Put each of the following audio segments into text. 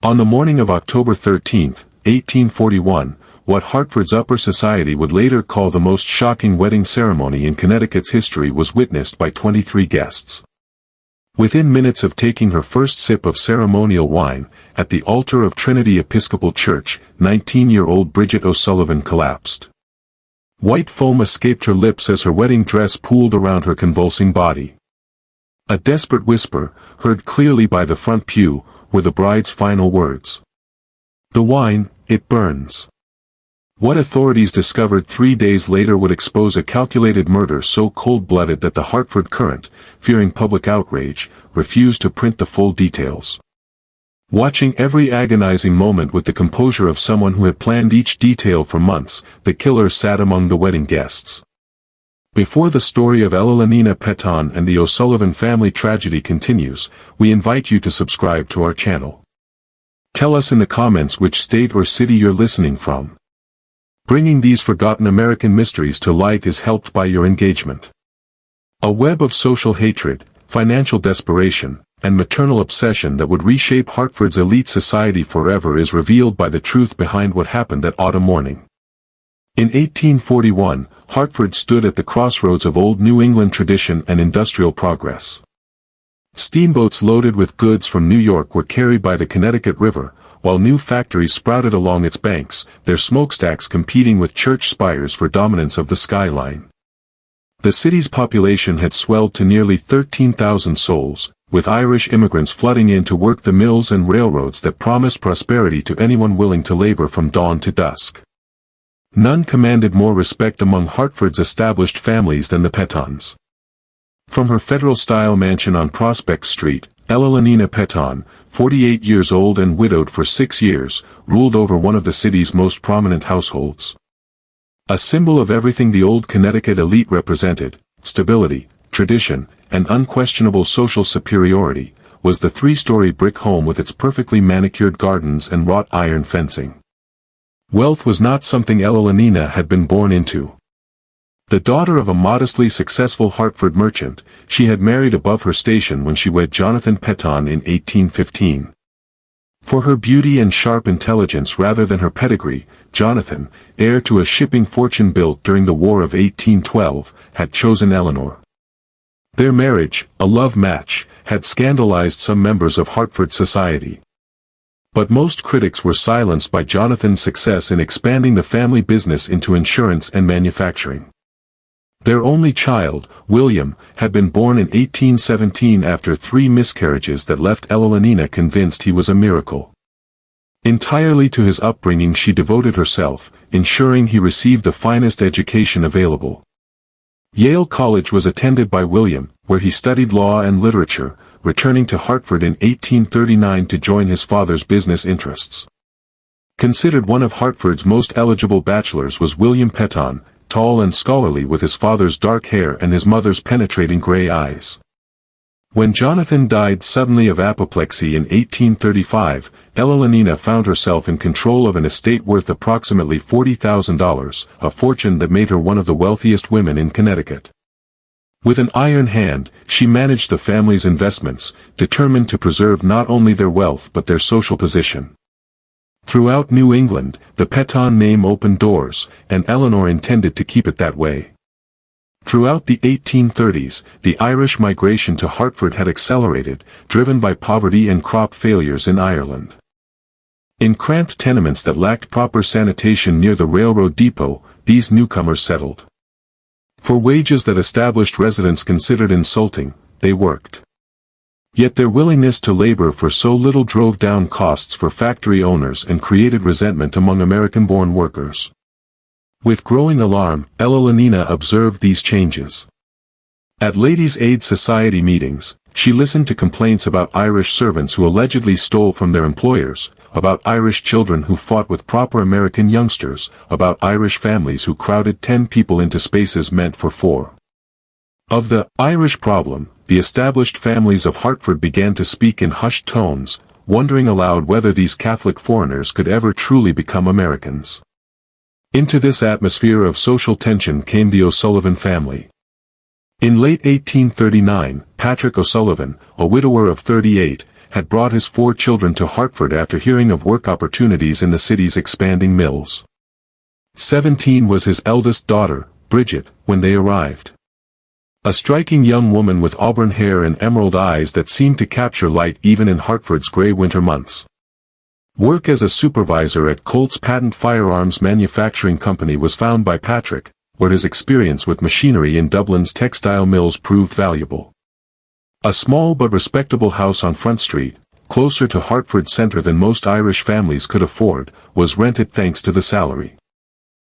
On the morning of October 13, 1841, what Hartford's upper society would later call the most shocking wedding ceremony in Connecticut's history was witnessed by 23 guests. Within minutes of taking her first sip of ceremonial wine, at the altar of Trinity Episcopal Church, 19-year-old Bridget O'Sullivan collapsed. White foam escaped her lips as her wedding dress pooled around her convulsing body. A desperate whisper, heard clearly by the front pew, were the bride's final words. "The wine, it burns." What authorities discovered 3 days later would expose a calculated murder so cold-blooded that the Hartford Courant, fearing public outrage, refused to print the full details. Watching every agonizing moment with the composure of someone who had planned each detail for months, the killer sat among the wedding guests. Before the story of Elalina Peton and the O'Sullivan family tragedy continues, we invite you to subscribe to our channel. Tell us in the comments which state or city you're listening from. Bringing these forgotten American mysteries to light is helped by your engagement. A web of social hatred, financial desperation, and maternal obsession that would reshape Hartford's elite society forever is revealed by the truth behind what happened that autumn morning. In 1841, Hartford stood at the crossroads of old New England tradition and industrial progress. Steamboats loaded with goods from New York were carried by the Connecticut River, while new factories sprouted along its banks, their smokestacks competing with church spires for dominance of the skyline. The city's population had swelled to nearly 13,000 souls, with Irish immigrants flooding in to work the mills and railroads that promised prosperity to anyone willing to labor from dawn to dusk. None commanded more respect among Hartford's established families than the Petons. From her federal-style mansion on Prospect Street, Elalina Peton, 48 years old and widowed for 6 years, ruled over one of the city's most prominent households. A symbol of everything the old Connecticut elite represented, stability, tradition, and unquestionable social superiority, was the 3-story brick home with its perfectly manicured gardens and wrought iron fencing. Wealth was not something Elalina had been born into. The daughter of a modestly successful Hartford merchant, she had married above her station when she wed Jonathan Peton in 1815. For her beauty and sharp intelligence rather than her pedigree, Jonathan, heir to a shipping fortune built during the War of 1812, had chosen Eleanor. Their marriage, a love match, had scandalized some members of Hartford society. But most critics were silenced by Jonathan's success in expanding the family business into insurance and manufacturing. Their only child, William, had been born in 1817 after 3 miscarriages that left Elalina convinced he was a miracle. Entirely to his upbringing she devoted herself, ensuring he received the finest education available. Yale College was attended by William, where he studied law and literature, returning to Hartford in 1839 to join his father's business interests. Considered one of Hartford's most eligible bachelors was William Peton, tall and scholarly with his father's dark hair and his mother's penetrating gray eyes. When Jonathan died suddenly of apoplexy in 1835, Elalina found herself in control of an estate worth approximately $40,000, a fortune that made her one of the wealthiest women in Connecticut. With an iron hand, she managed the family's investments, determined to preserve not only their wealth but their social position. Throughout New England, the Peton name opened doors, and Eleanor intended to keep it that way. Throughout the 1830s, the Irish migration to Hartford had accelerated, driven by poverty and crop failures in Ireland. In cramped tenements that lacked proper sanitation near the railroad depot, these newcomers settled. For wages that established residents considered insulting, they worked. Yet their willingness to labor for so little drove down costs for factory owners and created resentment among American-born workers. With growing alarm, Elalina observed these changes. At Ladies' Aid Society meetings, she listened to complaints about Irish servants who allegedly stole from their employers, about Irish children who fought with proper American youngsters, about Irish families who crowded 10 people into spaces meant for 4. Of the Irish problem, the established families of Hartford began to speak in hushed tones, wondering aloud whether these Catholic foreigners could ever truly become Americans. Into this atmosphere of social tension came the O'Sullivan family. In late 1839, Patrick O'Sullivan, a widower of 38, had brought his 4 children to Hartford after hearing of work opportunities in the city's expanding mills. 17 was his eldest daughter, Bridget, when they arrived. A striking young woman with auburn hair and emerald eyes that seemed to capture light even in Hartford's gray winter months. Work as a supervisor at Colt's Patent Firearms Manufacturing Company was found by Patrick, where his experience with machinery in Dublin's textile mills proved valuable. A small but respectable house on Front Street, closer to Hartford Centre than most Irish families could afford, was rented thanks to the salary.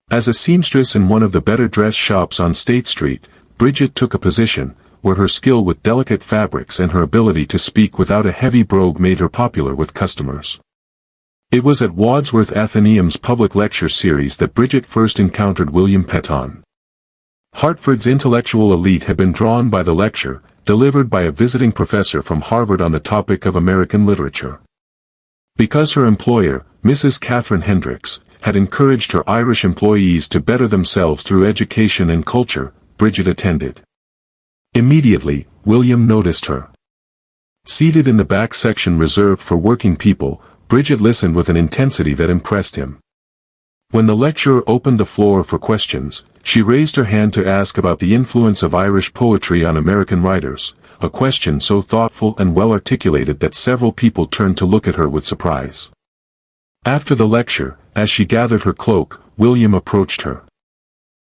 As a seamstress in one of the better-dressed shops on State Street, Bridget took a position where her skill with delicate fabrics and her ability to speak without a heavy brogue made her popular with customers. It was at Wadsworth Athenaeum's public lecture series that Bridget first encountered William Petton. Hartford's intellectual elite had been drawn by the lecture, delivered by a visiting professor from Harvard on the topic of American literature. Because her employer, Mrs. Catherine Hendricks, had encouraged her Irish employees to better themselves through education and culture, Bridget attended. Immediately, William noticed her. Seated in the back section reserved for working people, Bridget listened with an intensity that impressed him. When the lecturer opened the floor for questions, she raised her hand to ask about the influence of Irish poetry on American writers, a question so thoughtful and well articulated that several people turned to look at her with surprise. After the lecture, as she gathered her cloak, William approached her.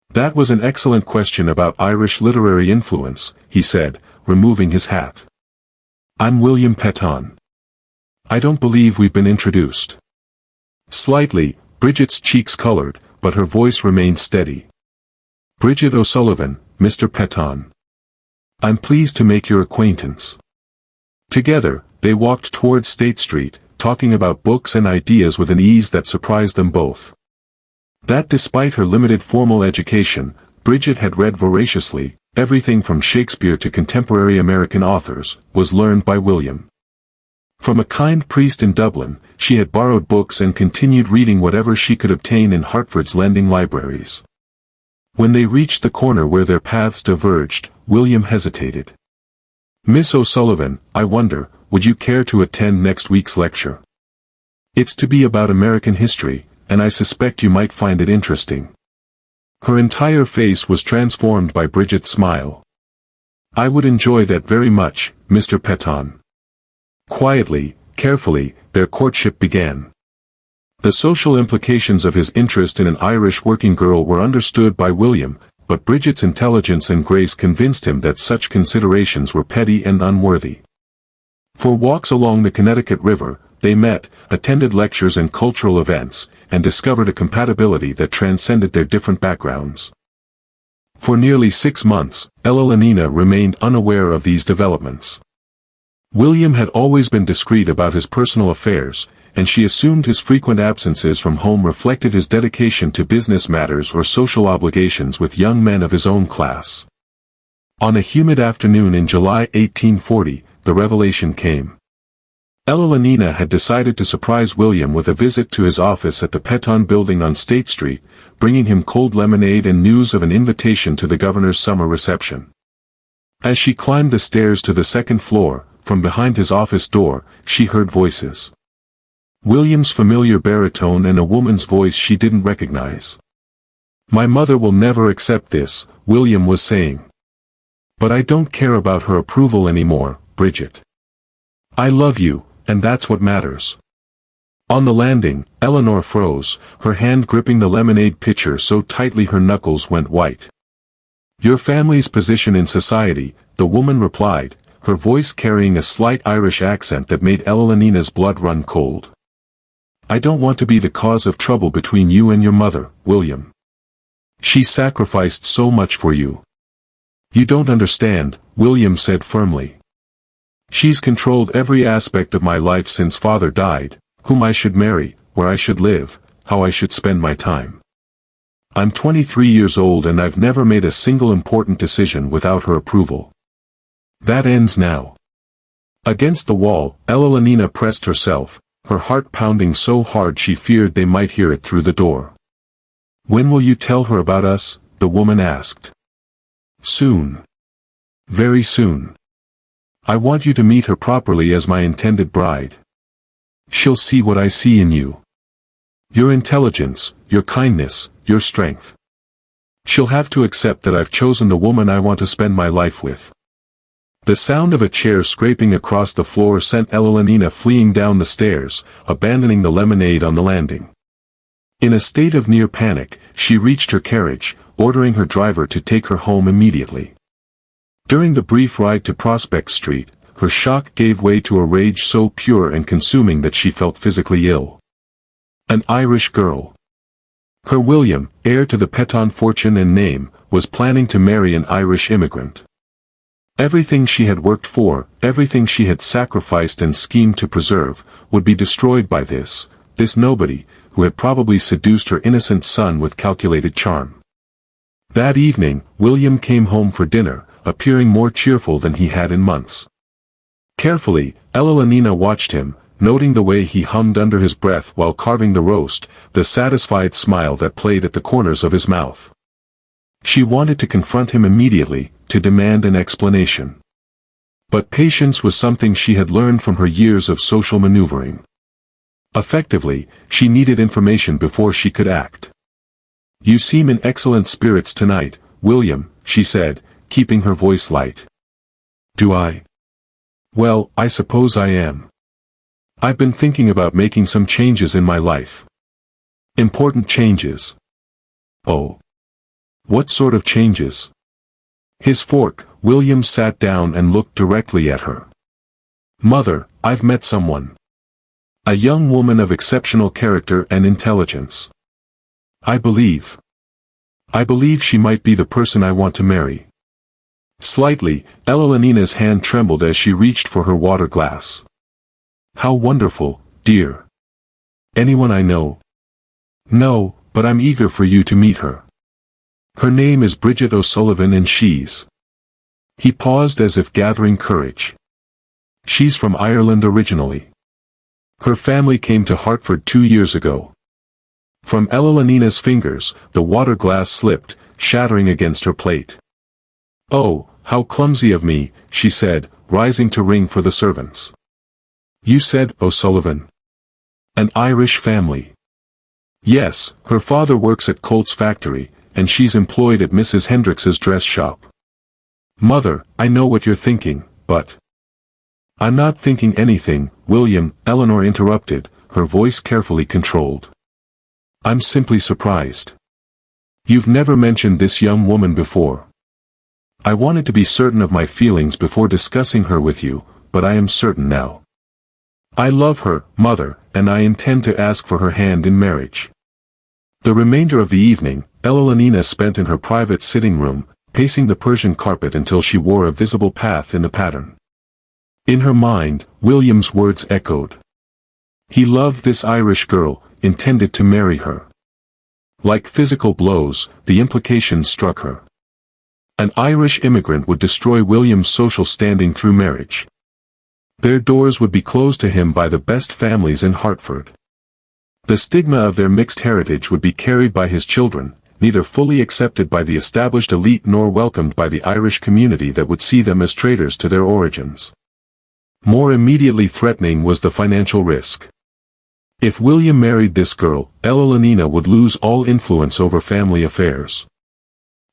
"That was an excellent question about Irish literary influence," he said, removing his hat. "I'm William Petton. I don't believe we've been introduced." Slightly, Bridget's cheeks colored, but her voice remained steady. "Bridget O'Sullivan, Mr. Petton. I'm pleased to make your acquaintance." Together, they walked towards State Street, talking about books and ideas with an ease that surprised them both. That despite her limited formal education, Bridget had read voraciously, everything from Shakespeare to contemporary American authors, was learned by William. From a kind priest in Dublin, she had borrowed books and continued reading whatever she could obtain in Hartford's lending libraries. When they reached the corner where their paths diverged, William hesitated. "Miss O'Sullivan, I wonder, would you care to attend next week's lecture? It's to be about American history, and I suspect you might find it interesting." Her entire face was transformed by Bridget's smile. "I would enjoy that very much, Mr. Petton." Quietly, carefully, their courtship began. The social implications of his interest in an Irish working girl were understood by William, but Bridget's intelligence and grace convinced him that such considerations were petty and unworthy. For walks along the Connecticut River, they met, attended lectures and cultural events, and discovered a compatibility that transcended their different backgrounds. For nearly 6 months, Elalina remained unaware of these developments. William had always been discreet about his personal affairs, and she assumed his frequent absences from home reflected his dedication to business matters or social obligations with young men of his own class. On a humid afternoon in July 1840, the revelation came. Elalina had decided to surprise William with a visit to his office at the Petton Building on State Street, bringing him cold lemonade and news of an invitation to the governor's summer reception. As she climbed the stairs to the second floor, from behind his office door, she heard voices. William's familiar baritone and a woman's voice she didn't recognize. "My mother will never accept this," William was saying. "But I don't care about her approval anymore, Bridget. I love you, and that's what matters." On the landing, Eleanor froze, her hand gripping the lemonade pitcher so tightly her knuckles went white. "Your family's position in society," the woman replied, her voice carrying a slight Irish accent that made Elalina's blood run cold. "I don't want to be the cause of trouble between you and your mother, William. She sacrificed so much for you." "You don't understand," William said firmly. "She's controlled every aspect of my life since father died, whom I should marry, where I should live, how I should spend my time. I'm 23 years old and I've never made a single important decision without her approval. That ends now." Against the wall, Elalina pressed herself, her heart pounding so hard she feared they might hear it through the door. "When will you tell her about us?" the woman asked. "Soon. Very soon. I want you to meet her properly as my intended bride. She'll see what I see in you. Your intelligence, your kindness, your strength. She'll have to accept that I've chosen the woman I want to spend my life with." The sound of a chair scraping across the floor sent Evelina fleeing down the stairs, abandoning the lemonade on the landing. In a state of near panic, she reached her carriage, ordering her driver to take her home immediately. During the brief ride to Prospect Street, her shock gave way to a rage so pure and consuming that she felt physically ill. An Irish girl. Her William, heir to the Petton fortune and name, was planning to marry an Irish immigrant. Everything she had worked for, everything she had sacrificed and schemed to preserve, would be destroyed by this nobody, who had probably seduced her innocent son with calculated charm. That evening, William came home for dinner, appearing more cheerful than he had in months. Carefully, Evelina watched him, noting the way he hummed under his breath while carving the roast, the satisfied smile that played at the corners of his mouth. She wanted to confront him immediately, to demand an explanation. But patience was something she had learned from her years of social maneuvering. Effectively, she needed information before she could act. "You seem in excellent spirits tonight, William," she said, keeping her voice light. "Do I? Well, I suppose I am. I've been thinking about making some changes in my life. Important changes." "Oh. What sort of changes?" His fork, William sat down and looked directly at her. "Mother, I've met someone. A young woman of exceptional character and intelligence. I believe she might be the person I want to marry." Slightly, Evelina's hand trembled as she reached for her water glass. "How wonderful, dear. Anyone I know?" "No, but I'm eager for you to meet her. Her name is Bridget O'Sullivan and she's—" He paused as if gathering courage. "She's from Ireland originally. Her family came to Hartford 2 years ago." From Evelina's fingers, the water glass slipped, shattering against her plate. "Oh, how clumsy of me," she said, rising to ring for the servants. "You said O'Sullivan? An Irish family?" "Yes, her father works at Colt's factory, and she's employed at Mrs. Hendricks's dress shop." "Mother, I know what you're thinking, but—" "I'm not thinking anything, William," Eleanor interrupted, her voice carefully controlled. "I'm simply surprised. You've never mentioned this young woman before. I wanted to be certain of my feelings before discussing her with you, but I am certain now. I love her, Mother, and I intend to ask for her hand in marriage." The remainder of the evening, Evelina spent in her private sitting room, pacing the Persian carpet until she wore a visible path in the pattern. In her mind, William's words echoed. He loved this Irish girl, intended to marry her. Like physical blows, the implications struck her. An Irish immigrant would destroy William's social standing through marriage. Their doors would be closed to him by the best families in Hartford. The stigma of their mixed heritage would be carried by his children, neither fully accepted by the established elite nor welcomed by the Irish community that would see them as traitors to their origins. More immediately threatening was the financial risk. If William married this girl, Evelina would lose all influence over family affairs.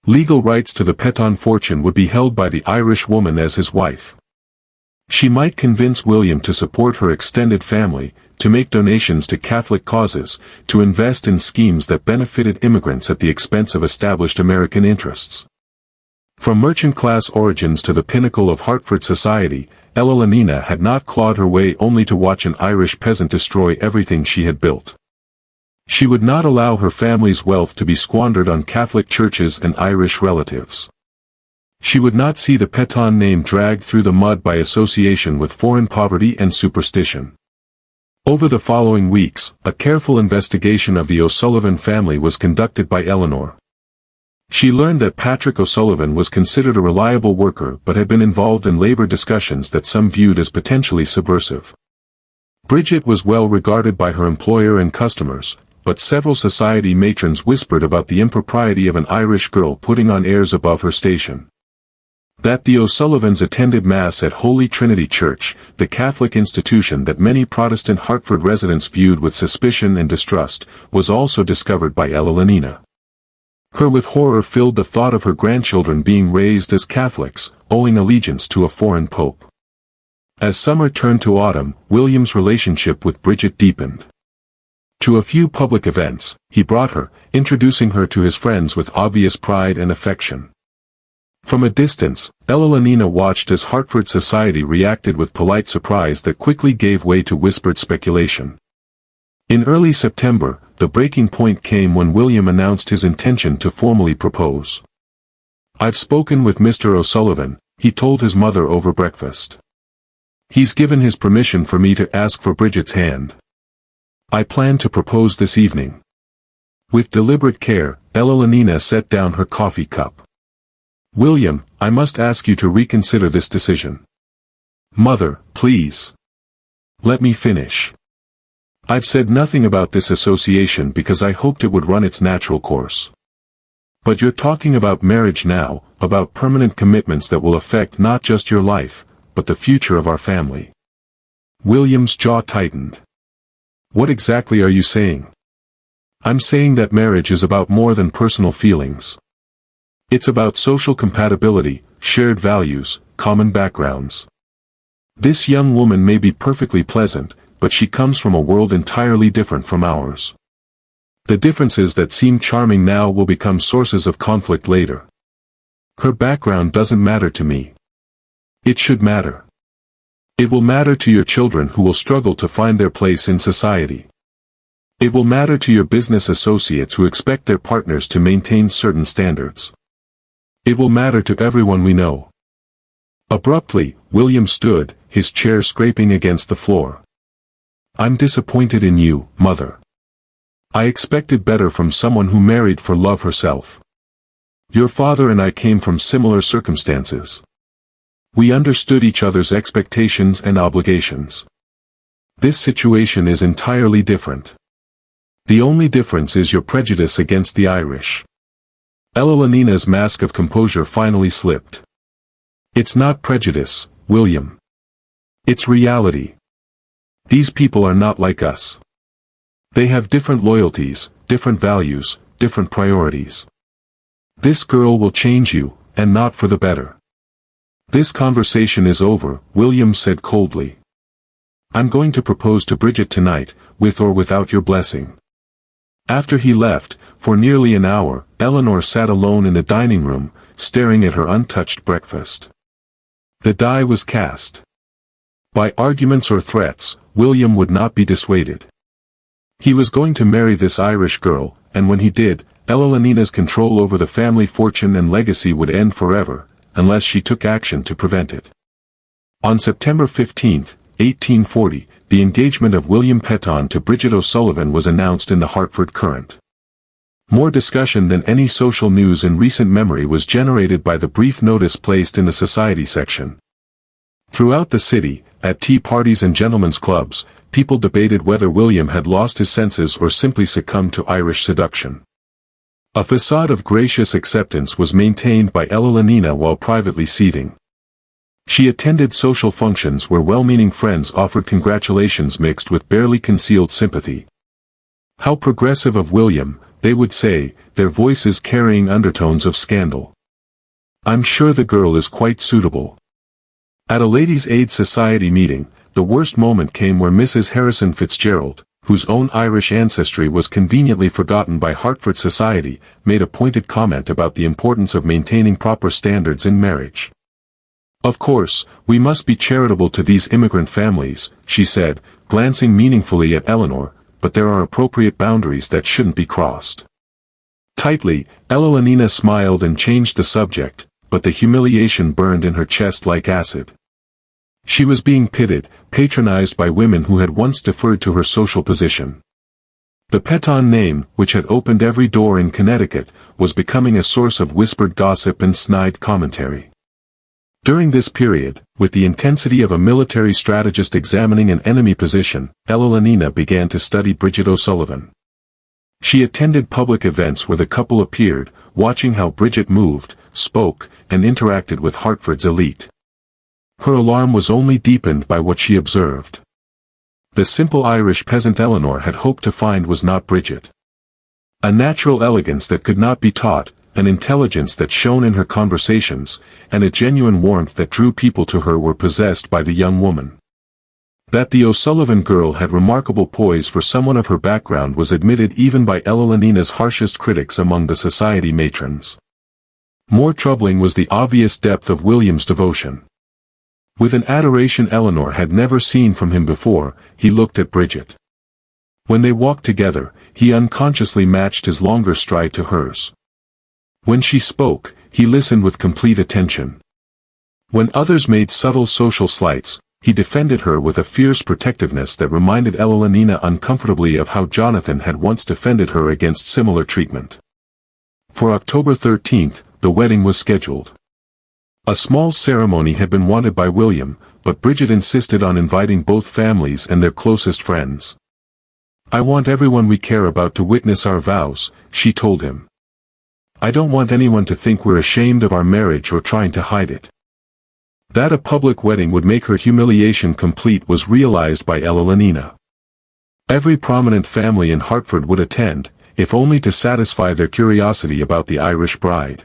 Legal rights to the Petton fortune would be held by the Irish woman as his wife. She might convince William to support her extended family, to make donations to Catholic causes, to invest in schemes that benefited immigrants at the expense of established American interests. From merchant-class origins to the pinnacle of Hartford society, Evelina had not clawed her way only to watch an Irish peasant destroy everything she had built. She would not allow her family's wealth to be squandered on Catholic churches and Irish relatives. She would not see the Petton name dragged through the mud by association with foreign poverty and superstition. Over the following weeks, a careful investigation of the O'Sullivan family was conducted by Eleanor. She learned that Patrick O'Sullivan was considered a reliable worker but had been involved in labor discussions that some viewed as potentially subversive. Bridget was well regarded by her employer and customers, but several society matrons whispered about the impropriety of an Irish girl putting on airs above her station. That the O'Sullivans attended Mass at Holy Trinity Church, the Catholic institution that many Protestant Hartford residents viewed with suspicion and distrust, was also discovered by Evelina. Her with horror filled the thought of her grandchildren being raised as Catholics, owing allegiance to a foreign pope. As summer turned to autumn, William's relationship with Bridget deepened. To a few public events, he brought her, introducing her to his friends with obvious pride and affection. From a distance, Evelina watched as Hartford society reacted with polite surprise that quickly gave way to whispered speculation. In early September, the breaking point came when William announced his intention to formally propose. "I've spoken with Mr. O'Sullivan," he told his mother over breakfast. "He's given his permission for me to ask for Bridget's hand. I plan to propose this evening." With deliberate care, Evelina set down her coffee cup. "William, I must ask you to reconsider this decision." "Mother, please. Let me finish. I've said nothing about this association because I hoped it would run its natural course. But you're talking about marriage now, about permanent commitments that will affect not just your life, but the future of our family." William's jaw tightened. "What exactly are you saying?" "I'm saying that marriage is about more than personal feelings. It's about social compatibility, shared values, common backgrounds. This young woman may be perfectly pleasant, but she comes from a world entirely different from ours. The differences that seem charming now will become sources of conflict later. Her background doesn't matter to me. It should matter. It will matter to your children who will struggle to find their place in society. It will matter to your business associates who expect their partners to maintain certain standards. It will matter to everyone we know." Abruptly, William stood, his chair scraping against the floor. "I'm disappointed in you, Mother. I expected better from someone who married for love herself. Your father and I came from similar circumstances. We understood each other's expectations and obligations. This situation is entirely different. The only difference is your prejudice against the Irish." Evelina's mask of composure finally slipped. "It's not prejudice, William. It's reality. These people are not like us. They have different loyalties, different values, different priorities. This girl will change you, and not for the better." "This conversation is over," William said coldly. "I'm going to propose to Bridget tonight, with or without your blessing." After he left, for nearly an hour, Eleanor sat alone in the dining room, staring at her untouched breakfast. The die was cast. By arguments or threats, William would not be dissuaded. He was going to marry this Irish girl, and when he did, Evelina's control over the family fortune and legacy would end forever, unless she took action to prevent it. On September 15, 1840, the engagement of William Petton to Bridget O'Sullivan was announced in the Hartford Courant. More discussion than any social news in recent memory was generated by the brief notice placed in the society section. Throughout the city, at tea parties and gentlemen's clubs, people debated whether William had lost his senses or simply succumbed to Irish seduction. A facade of gracious acceptance was maintained by Evelina while privately seething. She attended social functions where well-meaning friends offered congratulations mixed with barely concealed sympathy. "How progressive of William," they would say, their voices carrying undertones of scandal. "I'm sure the girl is quite suitable." At a Ladies' Aid Society meeting, the worst moment came where Mrs. Harrison Fitzgerald, whose own Irish ancestry was conveniently forgotten by Hartford society, made a pointed comment about the importance of maintaining proper standards in marriage. "Of course, we must be charitable to these immigrant families," she said, glancing meaningfully at Eleanor, "but there are appropriate boundaries that shouldn't be crossed." Tightly, Evelina smiled and changed the subject, but the humiliation burned in her chest like acid. She was being pitted, patronized by women who had once deferred to her social position. The Petton name, which had opened every door in Connecticut, was becoming a source of whispered gossip and snide commentary. During this period, with the intensity of a military strategist examining an enemy position, Evelina began to study Bridget O'Sullivan. She attended public events where the couple appeared, watching how Bridget moved, spoke, and interacted with Hartford's elite. Her alarm was only deepened by what she observed. The simple Irish peasant Eleanor had hoped to find was not Bridget. A natural elegance that could not be taught, an intelligence that shone in her conversations, and a genuine warmth that drew people to her were possessed by the young woman. That the O'Sullivan girl had remarkable poise for someone of her background was admitted even by Evelynina's harshest critics among the society matrons. More troubling was the obvious depth of William's devotion. With an adoration Eleanor had never seen from him before, he looked at Bridget. When they walked together, he unconsciously matched his longer stride to hers. When she spoke, he listened with complete attention. When others made subtle social slights, he defended her with a fierce protectiveness that reminded Evelynina uncomfortably of how Jonathan had once defended her against similar treatment. For October 13th, the wedding was scheduled. A small ceremony had been wanted by William, but Bridget insisted on inviting both families and their closest friends. "I want everyone we care about to witness our vows," she told him. "I don't want anyone to think we're ashamed of our marriage or trying to hide it." That a public wedding would make her humiliation complete was realized by Evelynina. Every prominent family in Hartford would attend, if only to satisfy their curiosity about the Irish bride.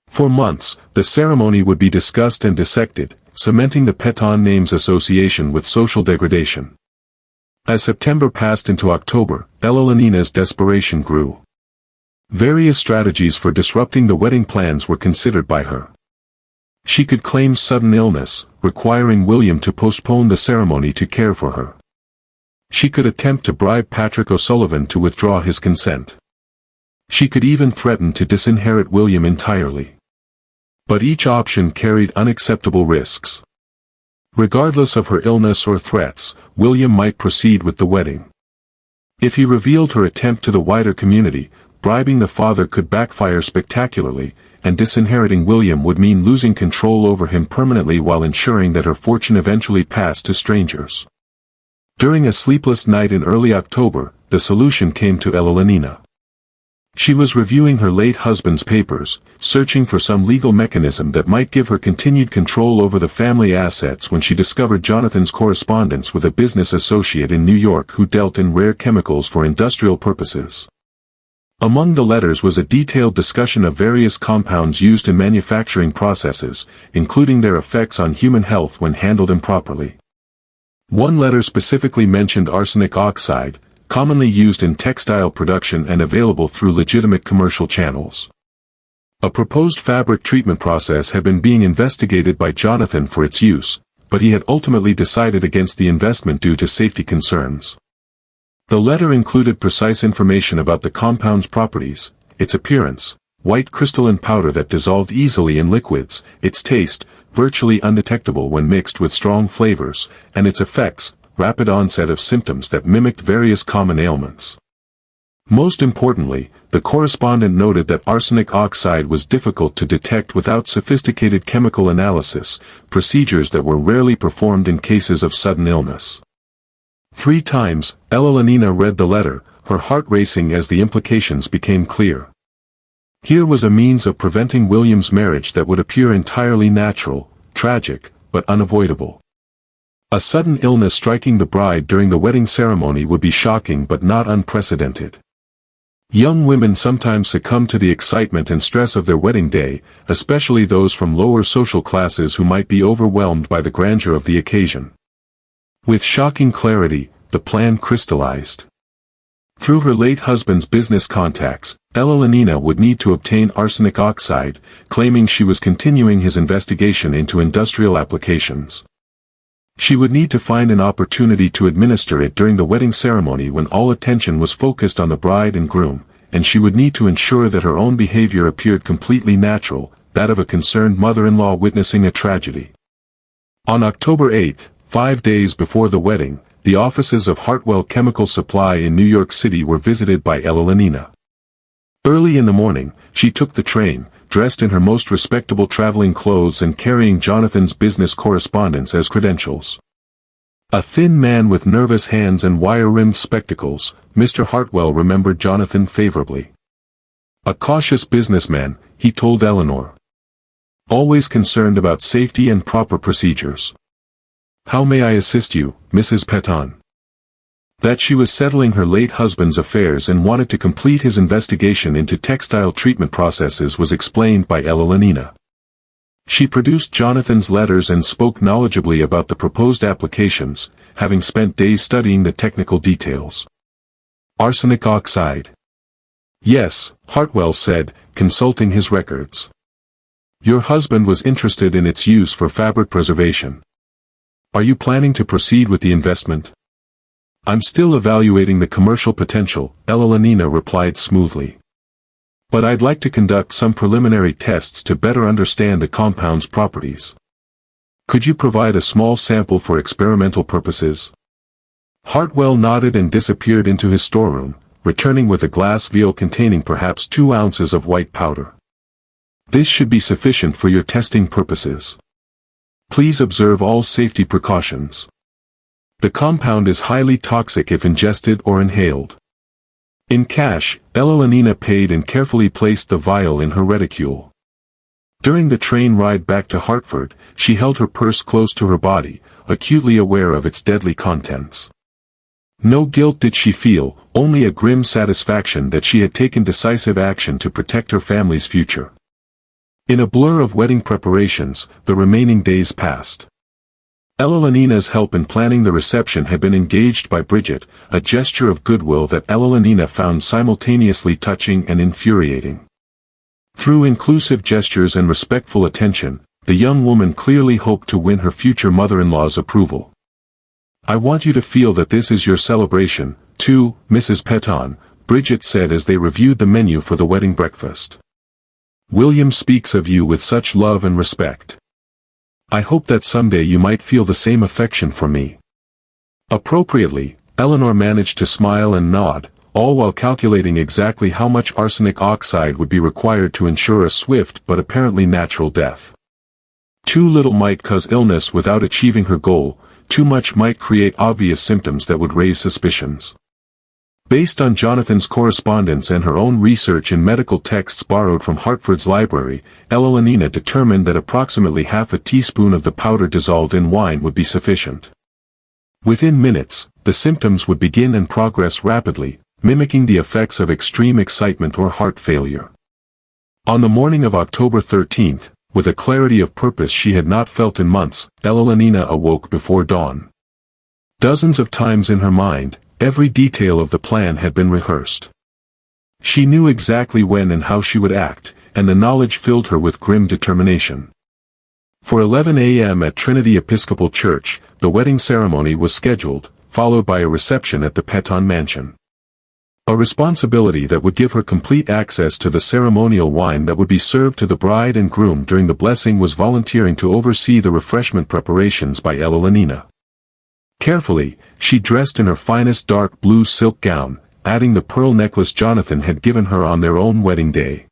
For months, the ceremony would be discussed and dissected, cementing the Peton name's association with social degradation. As September passed into October, Evelynina's desperation grew. Various strategies for disrupting the wedding plans were considered by her. She could claim sudden illness, requiring William to postpone the ceremony to care for her. She could attempt to bribe Patrick O'Sullivan to withdraw his consent. She could even threaten to disinherit William entirely. But each option carried unacceptable risks. Regardless of her illness or threats, William might proceed with the wedding. If he revealed her attempt to the wider community, bribing the father could backfire spectacularly, and disinheriting William would mean losing control over him permanently while ensuring that her fortune eventually passed to strangers. During a sleepless night in early October, the solution came to Evelynina. She was reviewing her late husband's papers, searching for some legal mechanism that might give her continued control over the family assets when she discovered Jonathan's correspondence with a business associate in New York who dealt in rare chemicals for industrial purposes. Among the letters was a detailed discussion of various compounds used in manufacturing processes, including their effects on human health when handled improperly. One letter specifically mentioned arsenic oxide, commonly used in textile production and available through legitimate commercial channels. A proposed fabric treatment process had been being investigated by Jonathan for its use, but he had ultimately decided against the investment due to safety concerns. The letter included precise information about the compound's properties, its appearance, white crystalline powder that dissolved easily in liquids, its taste, virtually undetectable when mixed with strong flavors, and its effects, rapid onset of symptoms that mimicked various common ailments. Most importantly, the correspondent noted that arsenic oxide was difficult to detect without sophisticated chemical analysis, procedures that were rarely performed in cases of sudden illness. 3 times, Evelynina read the letter, her heart racing as the implications became clear. Here was a means of preventing William's marriage that would appear entirely natural, tragic, but unavoidable. A sudden illness striking the bride during the wedding ceremony would be shocking but not unprecedented. Young women sometimes succumb to the excitement and stress of their wedding day, especially those from lower social classes who might be overwhelmed by the grandeur of the occasion. With shocking clarity, the plan crystallized. Through her late husband's business contacts, Evelynina would need to obtain arsenic oxide, claiming she was continuing his investigation into industrial applications. She would need to find an opportunity to administer it during the wedding ceremony when all attention was focused on the bride and groom, and she would need to ensure that her own behavior appeared completely natural, that of a concerned mother-in-law witnessing a tragedy. On October 8, 5 days before the wedding, the offices of Hartwell Chemical Supply in New York City were visited by Evelynina. Early in the morning, she took the train, dressed in her most respectable traveling clothes and carrying Jonathan's business correspondence as credentials. A thin man with nervous hands and wire-rimmed spectacles, Mr. Hartwell remembered Jonathan favorably. A cautious businessman, he told Eleanor. always concerned about safety and proper procedures. "How may I assist you, Mrs. Peton?" That she was settling her late husband's affairs and wanted to complete his investigation into textile treatment processes was explained by Elenina. She produced Jonathan's letters and spoke knowledgeably about the proposed applications, having spent days studying the technical details. "Arsenic oxide." "Yes," Hartwell said, consulting his records. "Your husband was interested in its use for fabric preservation. Are you planning to proceed with the investment?" "I'm still evaluating the commercial potential," Elenina replied smoothly. "But I'd like to conduct some preliminary tests to better understand the compound's properties. Could you provide a small sample for experimental purposes?" Hartwell nodded and disappeared into his storeroom, returning with a glass vial containing perhaps 2 ounces of white powder. "This should be sufficient for your testing purposes. Please observe all safety precautions. The compound is highly toxic if ingested or inhaled." In cash, Elenina paid and carefully placed the vial in her reticule. During the train ride back to Hartford, she held her purse close to her body, acutely aware of its deadly contents. No guilt did she feel, only a grim satisfaction that she had taken decisive action to protect her family's future. In a blur of wedding preparations, the remaining days passed. Elenina's help in planning the reception had been engaged by Bridget, a gesture of goodwill that Elenina found simultaneously touching and infuriating. Through inclusive gestures and respectful attention, the young woman clearly hoped to win her future mother-in-law's approval. "I want you to feel that this is your celebration, too, Mrs. Peton," Bridget said as they reviewed the menu for the wedding breakfast. "William speaks of you with such love and respect. I hope that someday you might feel the same affection for me." Appropriately, Eleanor managed to smile and nod, all while calculating exactly how much arsenic oxide would be required to ensure a swift but apparently natural death. Too little might cause illness without achieving her goal, too much might create obvious symptoms that would raise suspicions. Based on Jonathan's correspondence and her own research in medical texts borrowed from Hartford's library, Elenina determined that approximately half a teaspoon of the powder dissolved in wine would be sufficient. Within minutes, the symptoms would begin and progress rapidly, mimicking the effects of extreme excitement or heart failure. On the morning of October 13th, with a clarity of purpose she had not felt in months, Elenina awoke before dawn. Dozens of times in her mind, every detail of the plan had been rehearsed. She knew exactly when and how she would act, and the knowledge filled her with grim determination. For 11 a.m. at Trinity Episcopal Church, the wedding ceremony was scheduled, followed by a reception at the Peton mansion. A responsibility that would give her complete access to the ceremonial wine that would be served to the bride and groom during the blessing was volunteering to oversee the refreshment preparations by Elenina. Carefully, she dressed in her finest dark blue silk gown, adding the pearl necklace Jonathan had given her on their own wedding day.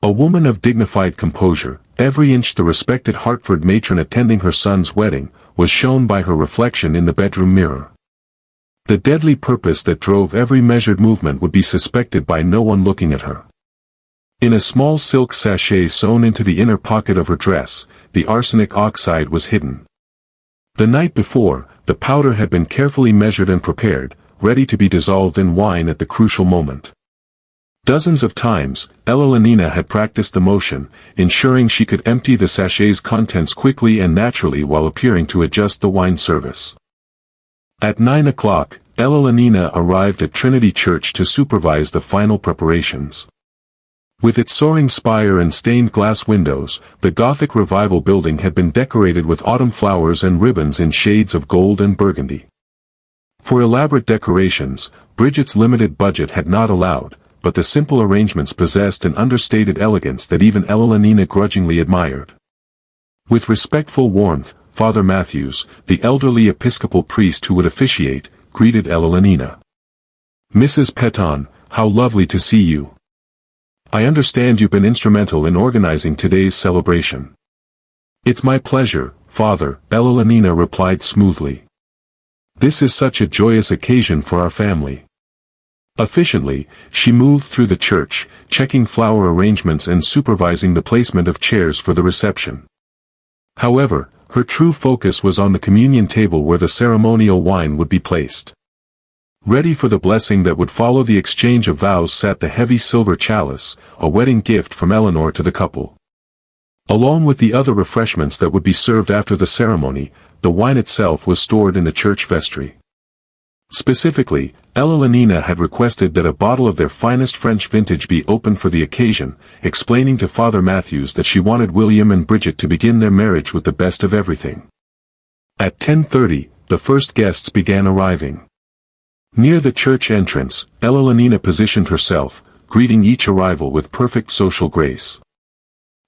A woman of dignified composure, every inch the respected Hartford matron attending her son's wedding, was shown by her reflection in the bedroom mirror. The deadly purpose that drove every measured movement would be suspected by no one looking at her. In a small silk sachet sewn into the inner pocket of her dress, the arsenic oxide was hidden. The night before, the powder had been carefully measured and prepared, ready to be dissolved in wine at the crucial moment. Dozens of times, Elenina had practiced the motion, ensuring she could empty the sachet's contents quickly and naturally while appearing to adjust the wine service. At 9 o'clock, Elenina arrived at Trinity Church to supervise the final preparations. With its soaring spire and stained glass windows, the Gothic Revival building had been decorated with autumn flowers and ribbons in shades of gold and burgundy. For elaborate decorations, Bridget's limited budget had not allowed, but the simple arrangements possessed an understated elegance that even Elenina grudgingly admired. With respectful warmth, Father Matthews, the elderly Episcopal priest who would officiate, greeted Elenina. "Mrs. Peton, how lovely to see you. I understand you've been instrumental in organizing today's celebration." "It's my pleasure, Father," Elenina replied smoothly. "This is such a joyous occasion for our family." Efficiently, she moved through the church, checking flower arrangements and supervising the placement of chairs for the reception. However, her true focus was on the communion table where the ceremonial wine would be placed. Ready for the blessing that would follow the exchange of vows sat the heavy silver chalice, a wedding gift from Eleanor to the couple. Along with the other refreshments that would be served after the ceremony, the wine itself was stored in the church vestry. Specifically, Elalina had requested that a bottle of their finest French vintage be opened for the occasion, explaining to Father Matthews that she wanted William and Bridget to begin their marriage with the best of everything. At 10:30, the first guests began arriving. Near the church entrance, Elalina positioned herself, greeting each arrival with perfect social grace.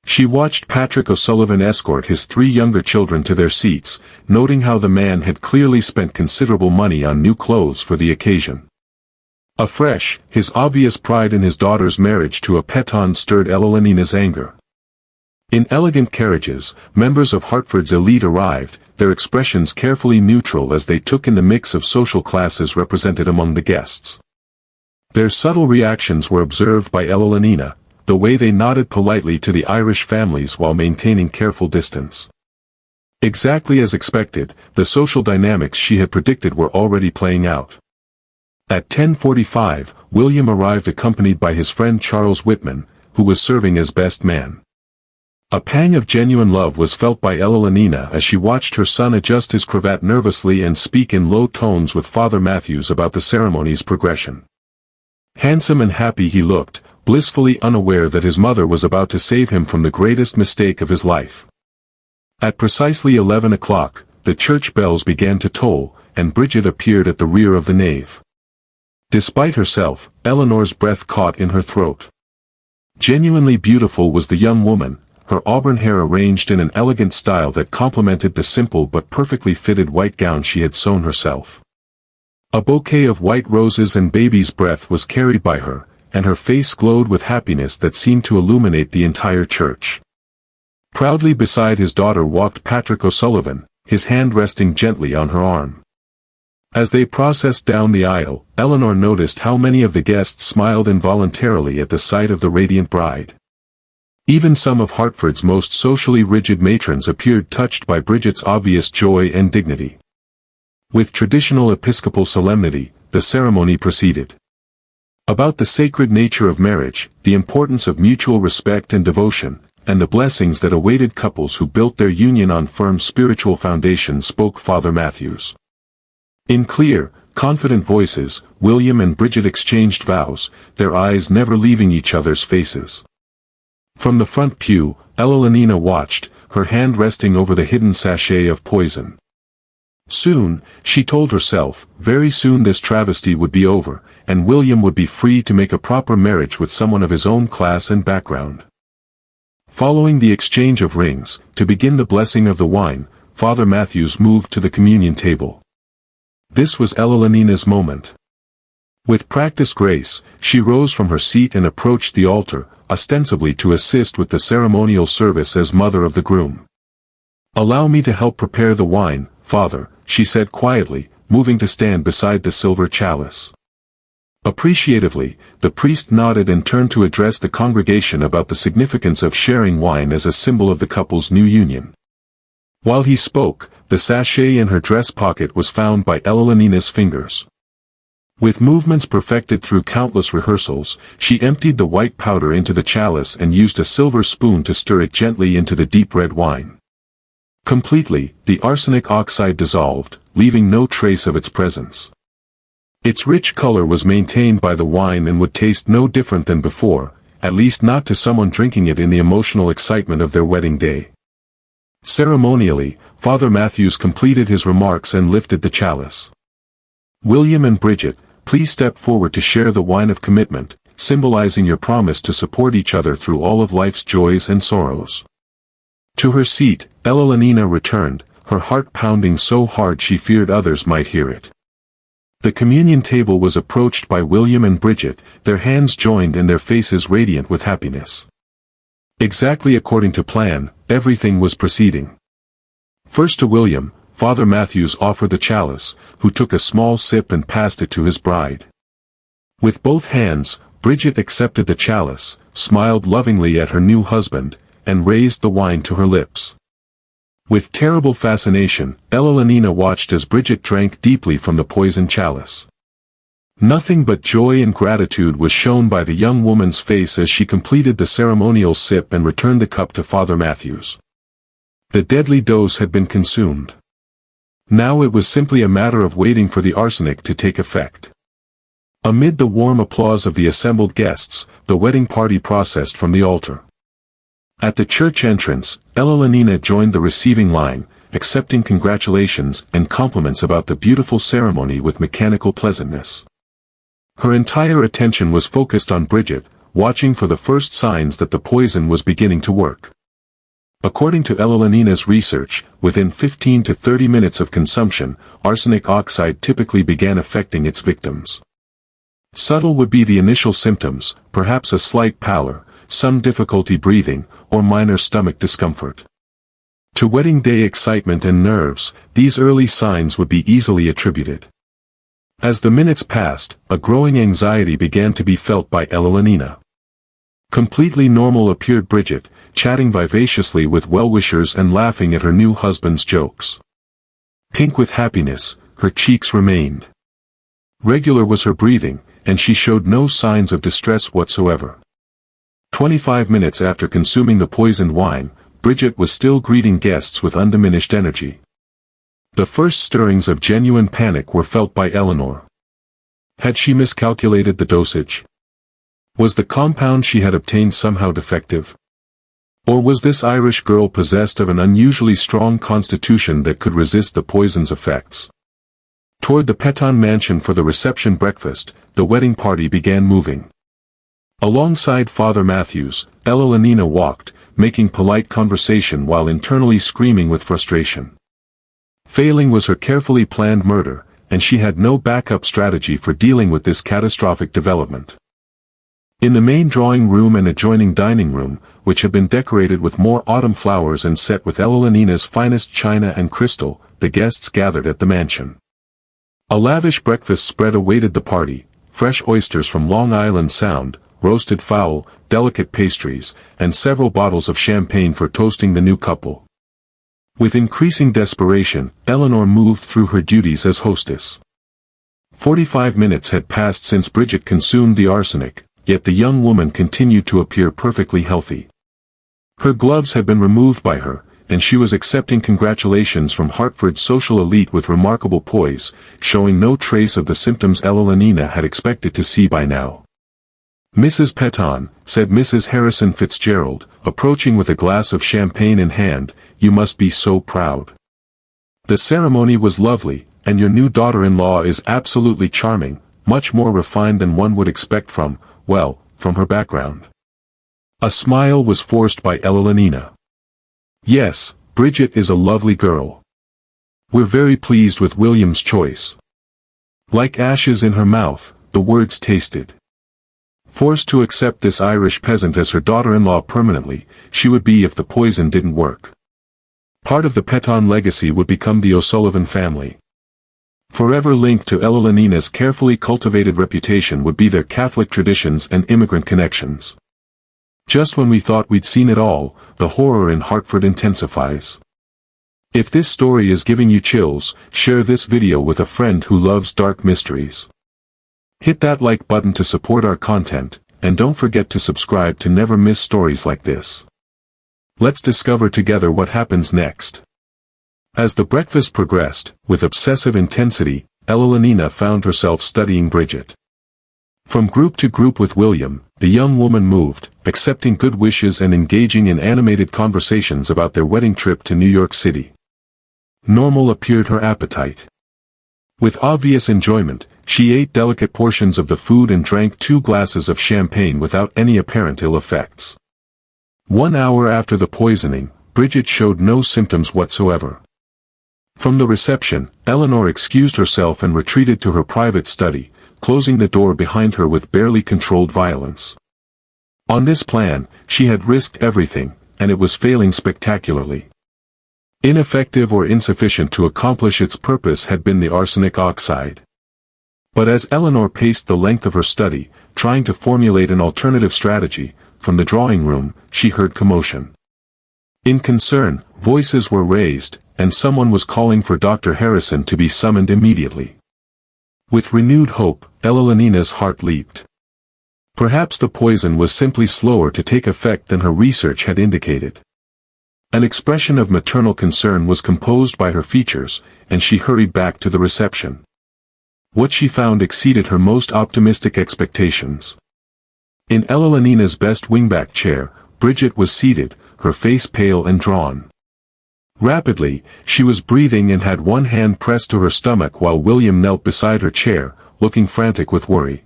She watched Patrick O'Sullivan escort his 3 younger children to their seats, noting how the man had clearly spent considerable money on new clothes for the occasion. Afresh, his obvious pride in his daughter's marriage to a Peton stirred Elalina's anger. In elegant carriages, members of Hartford's elite arrived, their expressions carefully neutral as they took in the mix of social classes represented among the guests. Their subtle reactions were observed by Elalina, the way they nodded politely to the Irish families while maintaining careful distance. Exactly as expected, the social dynamics she had predicted were already playing out. At 10:45, William arrived accompanied by his friend Charles Whitman, who was serving as best man. A pang of genuine love was felt by Elalina as she watched her son adjust his cravat nervously and speak in low tones with Father Matthews about the ceremony's progression. Handsome and happy he looked, blissfully unaware that his mother was about to save him from the greatest mistake of his life. At precisely 11 o'clock, the church bells began to toll, and Bridget appeared at the rear of the nave. Despite herself, Eleanor's breath caught in her throat. Genuinely beautiful was the young woman, her auburn hair arranged in an elegant style that complemented the simple but perfectly fitted white gown she had sewn herself. A bouquet of white roses and baby's breath was carried by her, and her face glowed with happiness that seemed to illuminate the entire church. Proudly beside his daughter walked Patrick O'Sullivan, his hand resting gently on her arm. As they processed down the aisle, Eleanor noticed how many of the guests smiled involuntarily at the sight of the radiant bride. Even some of Hartford's most socially rigid matrons appeared touched by Bridget's obvious joy and dignity. With traditional Episcopal solemnity, the ceremony proceeded. About the sacred nature of marriage, the importance of mutual respect and devotion, and the blessings that awaited couples who built their union on firm spiritual foundations spoke Father Matthews. In clear, confident voices, William and Bridget exchanged vows, their eyes never leaving each other's faces. From the front pew, Elalina watched, her hand resting over the hidden sachet of poison. Soon, she told herself, very soon this travesty would be over, and William would be free to make a proper marriage with someone of his own class and background. Following the exchange of rings, to begin the blessing of the wine, Father Matthews moved to the communion table. This was Elalina's moment. With practiced grace, she rose from her seat and approached the altar, ostensibly to assist with the ceremonial service as mother of the groom. "Allow me to help prepare the wine, Father," she said quietly, moving to stand beside the silver chalice. Appreciatively, the priest nodded and turned to address the congregation about the significance of sharing wine as a symbol of the couple's new union. While he spoke, the sachet in her dress pocket was found by Elalina's fingers. With movements perfected through countless rehearsals, she emptied the white powder into the chalice and used a silver spoon to stir it gently into the deep red wine. Completely, the arsenic oxide dissolved, leaving no trace of its presence. Its rich color was maintained by the wine and would taste no different than before, at least not to someone drinking it in the emotional excitement of their wedding day. Ceremonially, Father Matthews completed his remarks and lifted the chalice. "William and Bridget, please step forward to share the wine of commitment, symbolizing your promise to support each other through all of life's joys and sorrows." To her seat, Elalina returned, her heart pounding so hard she feared others might hear it. The communion table was approached by William and Bridget, their hands joined and their faces radiant with happiness. Exactly according to plan, everything was proceeding. First to William, Father Matthews offered the chalice, who took a small sip and passed it to his bride. With both hands, Bridget accepted the chalice, smiled lovingly at her new husband, and raised the wine to her lips. With terrible fascination, Evelina watched as Bridget drank deeply from the poisoned chalice. Nothing but joy and gratitude was shown by the young woman's face as she completed the ceremonial sip and returned the cup to Father Matthews. The deadly dose had been consumed. Now it was simply a matter of waiting for the arsenic to take effect. Amid the warm applause of the assembled guests, the wedding party processed from the altar. At the church entrance, Evelina joined the receiving line, accepting congratulations and compliments about the beautiful ceremony with mechanical pleasantness. Her entire attention was focused on Bridget, watching for the first signs that the poison was beginning to work. According to Evelina's research, within 15 to 30 minutes of consumption, arsenic oxide typically began affecting its victims. Subtle would be the initial symptoms, perhaps a slight pallor, some difficulty breathing, or minor stomach discomfort. To wedding day excitement and nerves, these early signs would be easily attributed. As the minutes passed, a growing anxiety began to be felt by Evelina. Completely normal appeared Bridget, chatting vivaciously with well-wishers and laughing at her new husband's jokes. Pink with happiness, her cheeks remained. Regular was her breathing, and she showed no signs of distress whatsoever. 25 minutes after consuming the poisoned wine, Bridget was still greeting guests with undiminished energy. The first stirrings of genuine panic were felt by Eleanor. Had she miscalculated the dosage? Was the compound she had obtained somehow defective? Or was this Irish girl possessed of an unusually strong constitution that could resist the poison's effects? Toward the Peton mansion for the reception breakfast, the wedding party began moving. Alongside Father Matthews, Evelina walked, making polite conversation while internally screaming with frustration. Failing was her carefully planned murder, and she had no backup strategy for dealing with this catastrophic development. In the main drawing room and adjoining dining room, which had been decorated with more autumn flowers and set with Evelina's finest china and crystal, the guests gathered at the mansion. A lavish breakfast spread awaited the party: fresh oysters from Long Island Sound, roasted fowl, delicate pastries, and several bottles of champagne for toasting the new couple. With increasing desperation, Eleanor moved through her duties as hostess. 45 minutes had passed since Bridget consumed the arsenic, yet the young woman continued to appear perfectly healthy. Her gloves had been removed by her, and she was accepting congratulations from Hartford's social elite with remarkable poise, showing no trace of the symptoms Evelina had expected to see by now. "Mrs. Peton," said Mrs. Harrison Fitzgerald, approaching with a glass of champagne in hand, "you must be so proud. The ceremony was lovely, and your new daughter-in-law is absolutely charming, much more refined than one would expect from her background." A smile was forced by Evelina. "Yes, Bridget is a lovely girl. We're very pleased with William's choice." Like ashes in her mouth, the words tasted. Forced to accept this Irish peasant as her daughter-in-law permanently, she would be if the poison didn't work. Part of the Peton legacy would become the O'Sullivan family. Forever linked to Evelina's carefully cultivated reputation would be their Catholic traditions and immigrant connections. Just when we thought we'd seen it all, the horror in Hartford intensifies. If this story is giving you chills, share this video with a friend who loves dark mysteries. Hit that like button to support our content, and don't forget to subscribe to never miss stories like this. Let's discover together what happens next. As the breakfast progressed, with obsessive intensity, Evelina found herself studying Bridget. From group to group with William, the young woman moved, accepting good wishes and engaging in animated conversations about their wedding trip to New York City. Normal appeared her appetite. With obvious enjoyment, she ate delicate portions of the food and drank 2 glasses of champagne without any apparent ill effects. 1 hour after the poisoning, Bridget showed no symptoms whatsoever. From the reception, Eleanor excused herself and retreated to her private study, closing the door behind her with barely controlled violence. On this plan, she had risked everything, and it was failing spectacularly. Ineffective or insufficient to accomplish its purpose had been the arsenic oxide. But as Eleanor paced the length of her study, trying to formulate an alternative strategy, from the drawing room, she heard commotion. In concern, voices were raised, and someone was calling for Dr. Harrison to be summoned immediately. With renewed hope, Evelina's heart leaped. Perhaps the poison was simply slower to take effect than her research had indicated. An expression of maternal concern was composed by her features, and she hurried back to the reception. What she found exceeded her most optimistic expectations. In Evelina's best wingback chair, Bridget was seated, her face pale and drawn. Rapidly, she was breathing and had one hand pressed to her stomach while William knelt beside her chair, looking frantic with worry.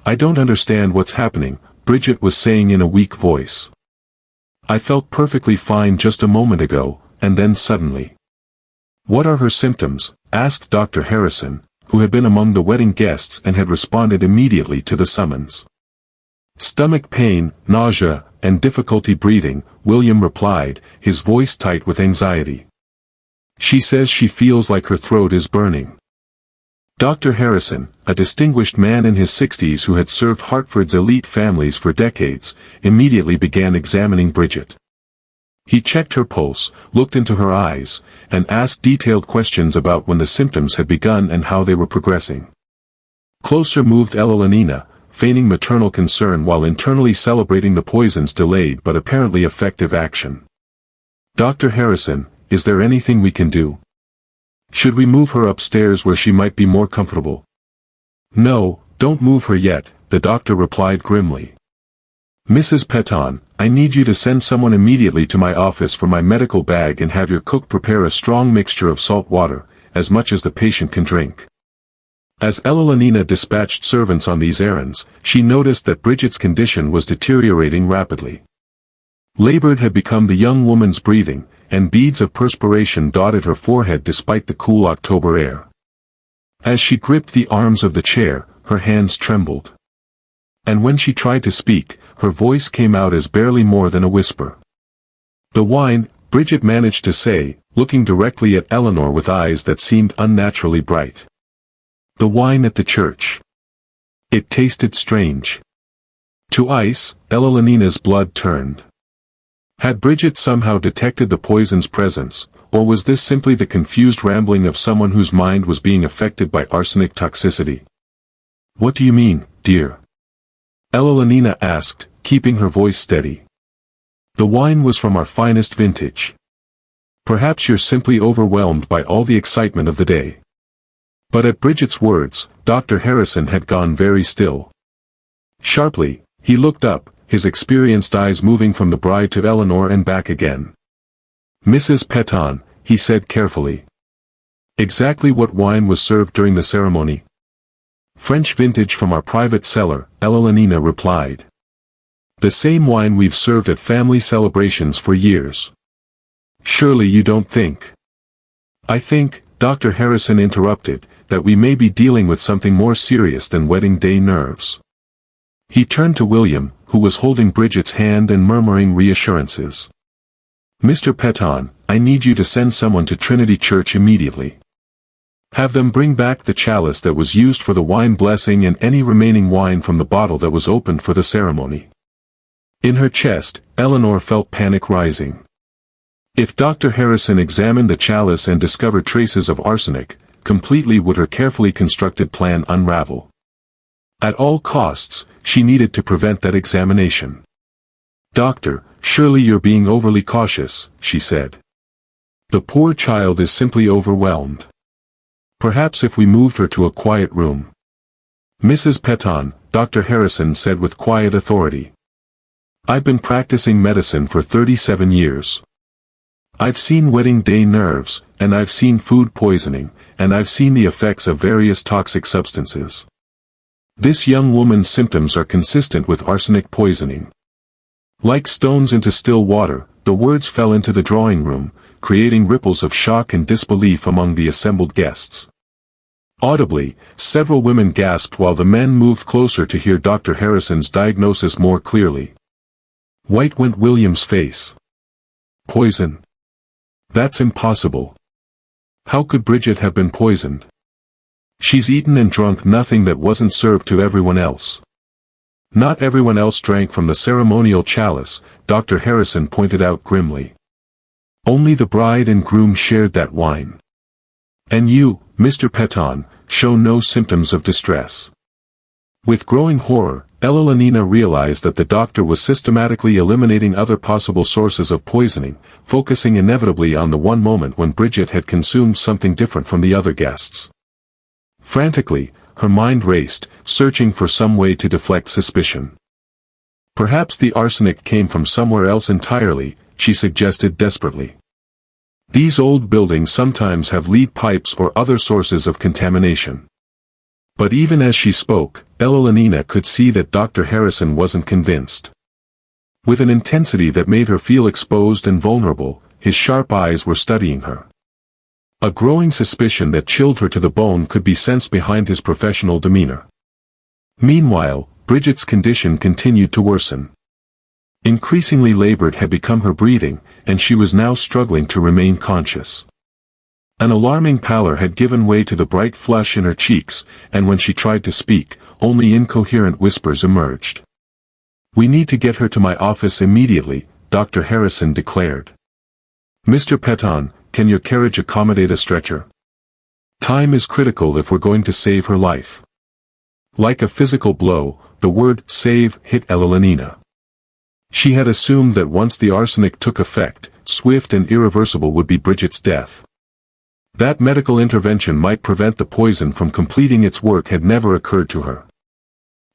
"I don't understand what's happening," Bridget was saying in a weak voice. "I felt perfectly fine just a moment ago, and then suddenly." "What are her symptoms?" asked Dr. Harrison, who had been among the wedding guests and had responded immediately to the summons. "Stomach pain, nausea, and difficulty breathing," William replied, his voice tight with anxiety. "She says she feels like her throat is burning." Dr. Harrison, a distinguished man in his 60s who had served Hartford's elite families for decades, immediately began examining Bridget. He checked her pulse, looked into her eyes, and asked detailed questions about when the symptoms had begun and how they were progressing. Closer moved Evelina, feigning maternal concern while internally celebrating the poison's delayed but apparently effective action. "Dr. Harrison, is there anything we can do? Should we move her upstairs where she might be more comfortable?" "No, don't move her yet," the doctor replied grimly. "Mrs. Petton, I need you to send someone immediately to my office for my medical bag and have your cook prepare a strong mixture of salt water, as much as the patient can drink." As Evelina dispatched servants on these errands, she noticed that Bridget's condition was deteriorating rapidly. Labored had become the young woman's breathing, and beads of perspiration dotted her forehead despite the cool October air. As she gripped the arms of the chair, her hands trembled. And when she tried to speak, her voice came out as barely more than a whisper. "The wine," Bridget managed to say, looking directly at Eleanor with eyes that seemed unnaturally bright. "The wine at the church. It tasted strange." To ice, Evelina's blood turned. Had Bridget somehow detected the poison's presence, or was this simply the confused rambling of someone whose mind was being affected by arsenic toxicity? "What do you mean, dear?" Evelina asked, keeping her voice steady. "The wine was from our finest vintage. Perhaps you're simply overwhelmed by all the excitement of the day." But at Bridget's words, Dr. Harrison had gone very still. Sharply, he looked up, his experienced eyes moving from the bride to Eleanor and back again. "Mrs. Petton," he said carefully. "Exactly what wine was served during the ceremony?" "French vintage from our private cellar," Evelina replied. "The same wine we've served at family celebrations for years." "Surely you don't think—" "I think," Dr. Harrison interrupted, "that we may be dealing with something more serious than wedding day nerves." He turned to William, who was holding Bridget's hand and murmuring reassurances. "Mr. Petton, I need you to send someone to Trinity Church immediately. Have them bring back the chalice that was used for the wine blessing and any remaining wine from the bottle that was opened for the ceremony." In her chest, Eleanor felt panic rising. If Dr. Harrison examined the chalice and discovered traces of arsenic, completely would her carefully constructed plan unravel. At all costs, she needed to prevent that examination. "Doctor, surely you're being overly cautious," she said. "The poor child is simply overwhelmed. Perhaps if we moved her to a quiet room." "Mrs. Petton," Dr. Harrison said with quiet authority. "I've been practicing medicine for 37 years. I've seen wedding day nerves, and I've seen food poisoning, and I've seen the effects of various toxic substances. This young woman's symptoms are consistent with arsenic poisoning." Like stones into still water, the words fell into the drawing room, creating ripples of shock and disbelief among the assembled guests. Audibly, several women gasped while the men moved closer to hear Dr. Harrison's diagnosis more clearly. White went William's face. "Poison? That's impossible. How could Bridget have been poisoned?" She's eaten and drunk nothing that wasn't served to everyone else. Not everyone else drank from the ceremonial chalice, Dr. Harrison pointed out grimly. Only the bride and groom shared that wine. And you, Mr. Peton, show no symptoms of distress. With growing horror, Evelina realized that the doctor was systematically eliminating other possible sources of poisoning, focusing inevitably on the one moment when Bridget had consumed something different from the other guests. Frantically, her mind raced, searching for some way to deflect suspicion. Perhaps the arsenic came from somewhere else entirely, she suggested desperately. These old buildings sometimes have lead pipes or other sources of contamination. But even as she spoke, Evelina could see that Dr. Harrison wasn't convinced. With an intensity that made her feel exposed and vulnerable, his sharp eyes were studying her. A growing suspicion that chilled her to the bone could be sensed behind his professional demeanor. Meanwhile, Bridget's condition continued to worsen. Increasingly labored had become her breathing, and she was now struggling to remain conscious. An alarming pallor had given way to the bright flush in her cheeks, and when she tried to speak, only incoherent whispers emerged. "We need to get her to my office immediately," Dr. Harrison declared. "Mr. Peton, can your carriage accommodate a stretcher? Time is critical if we're going to save her life." Like a physical blow, the word "save" hit Evelina. She had assumed that once the arsenic took effect, swift and irreversible would be Bridget's death. That medical intervention might prevent the poison from completing its work had never occurred to her.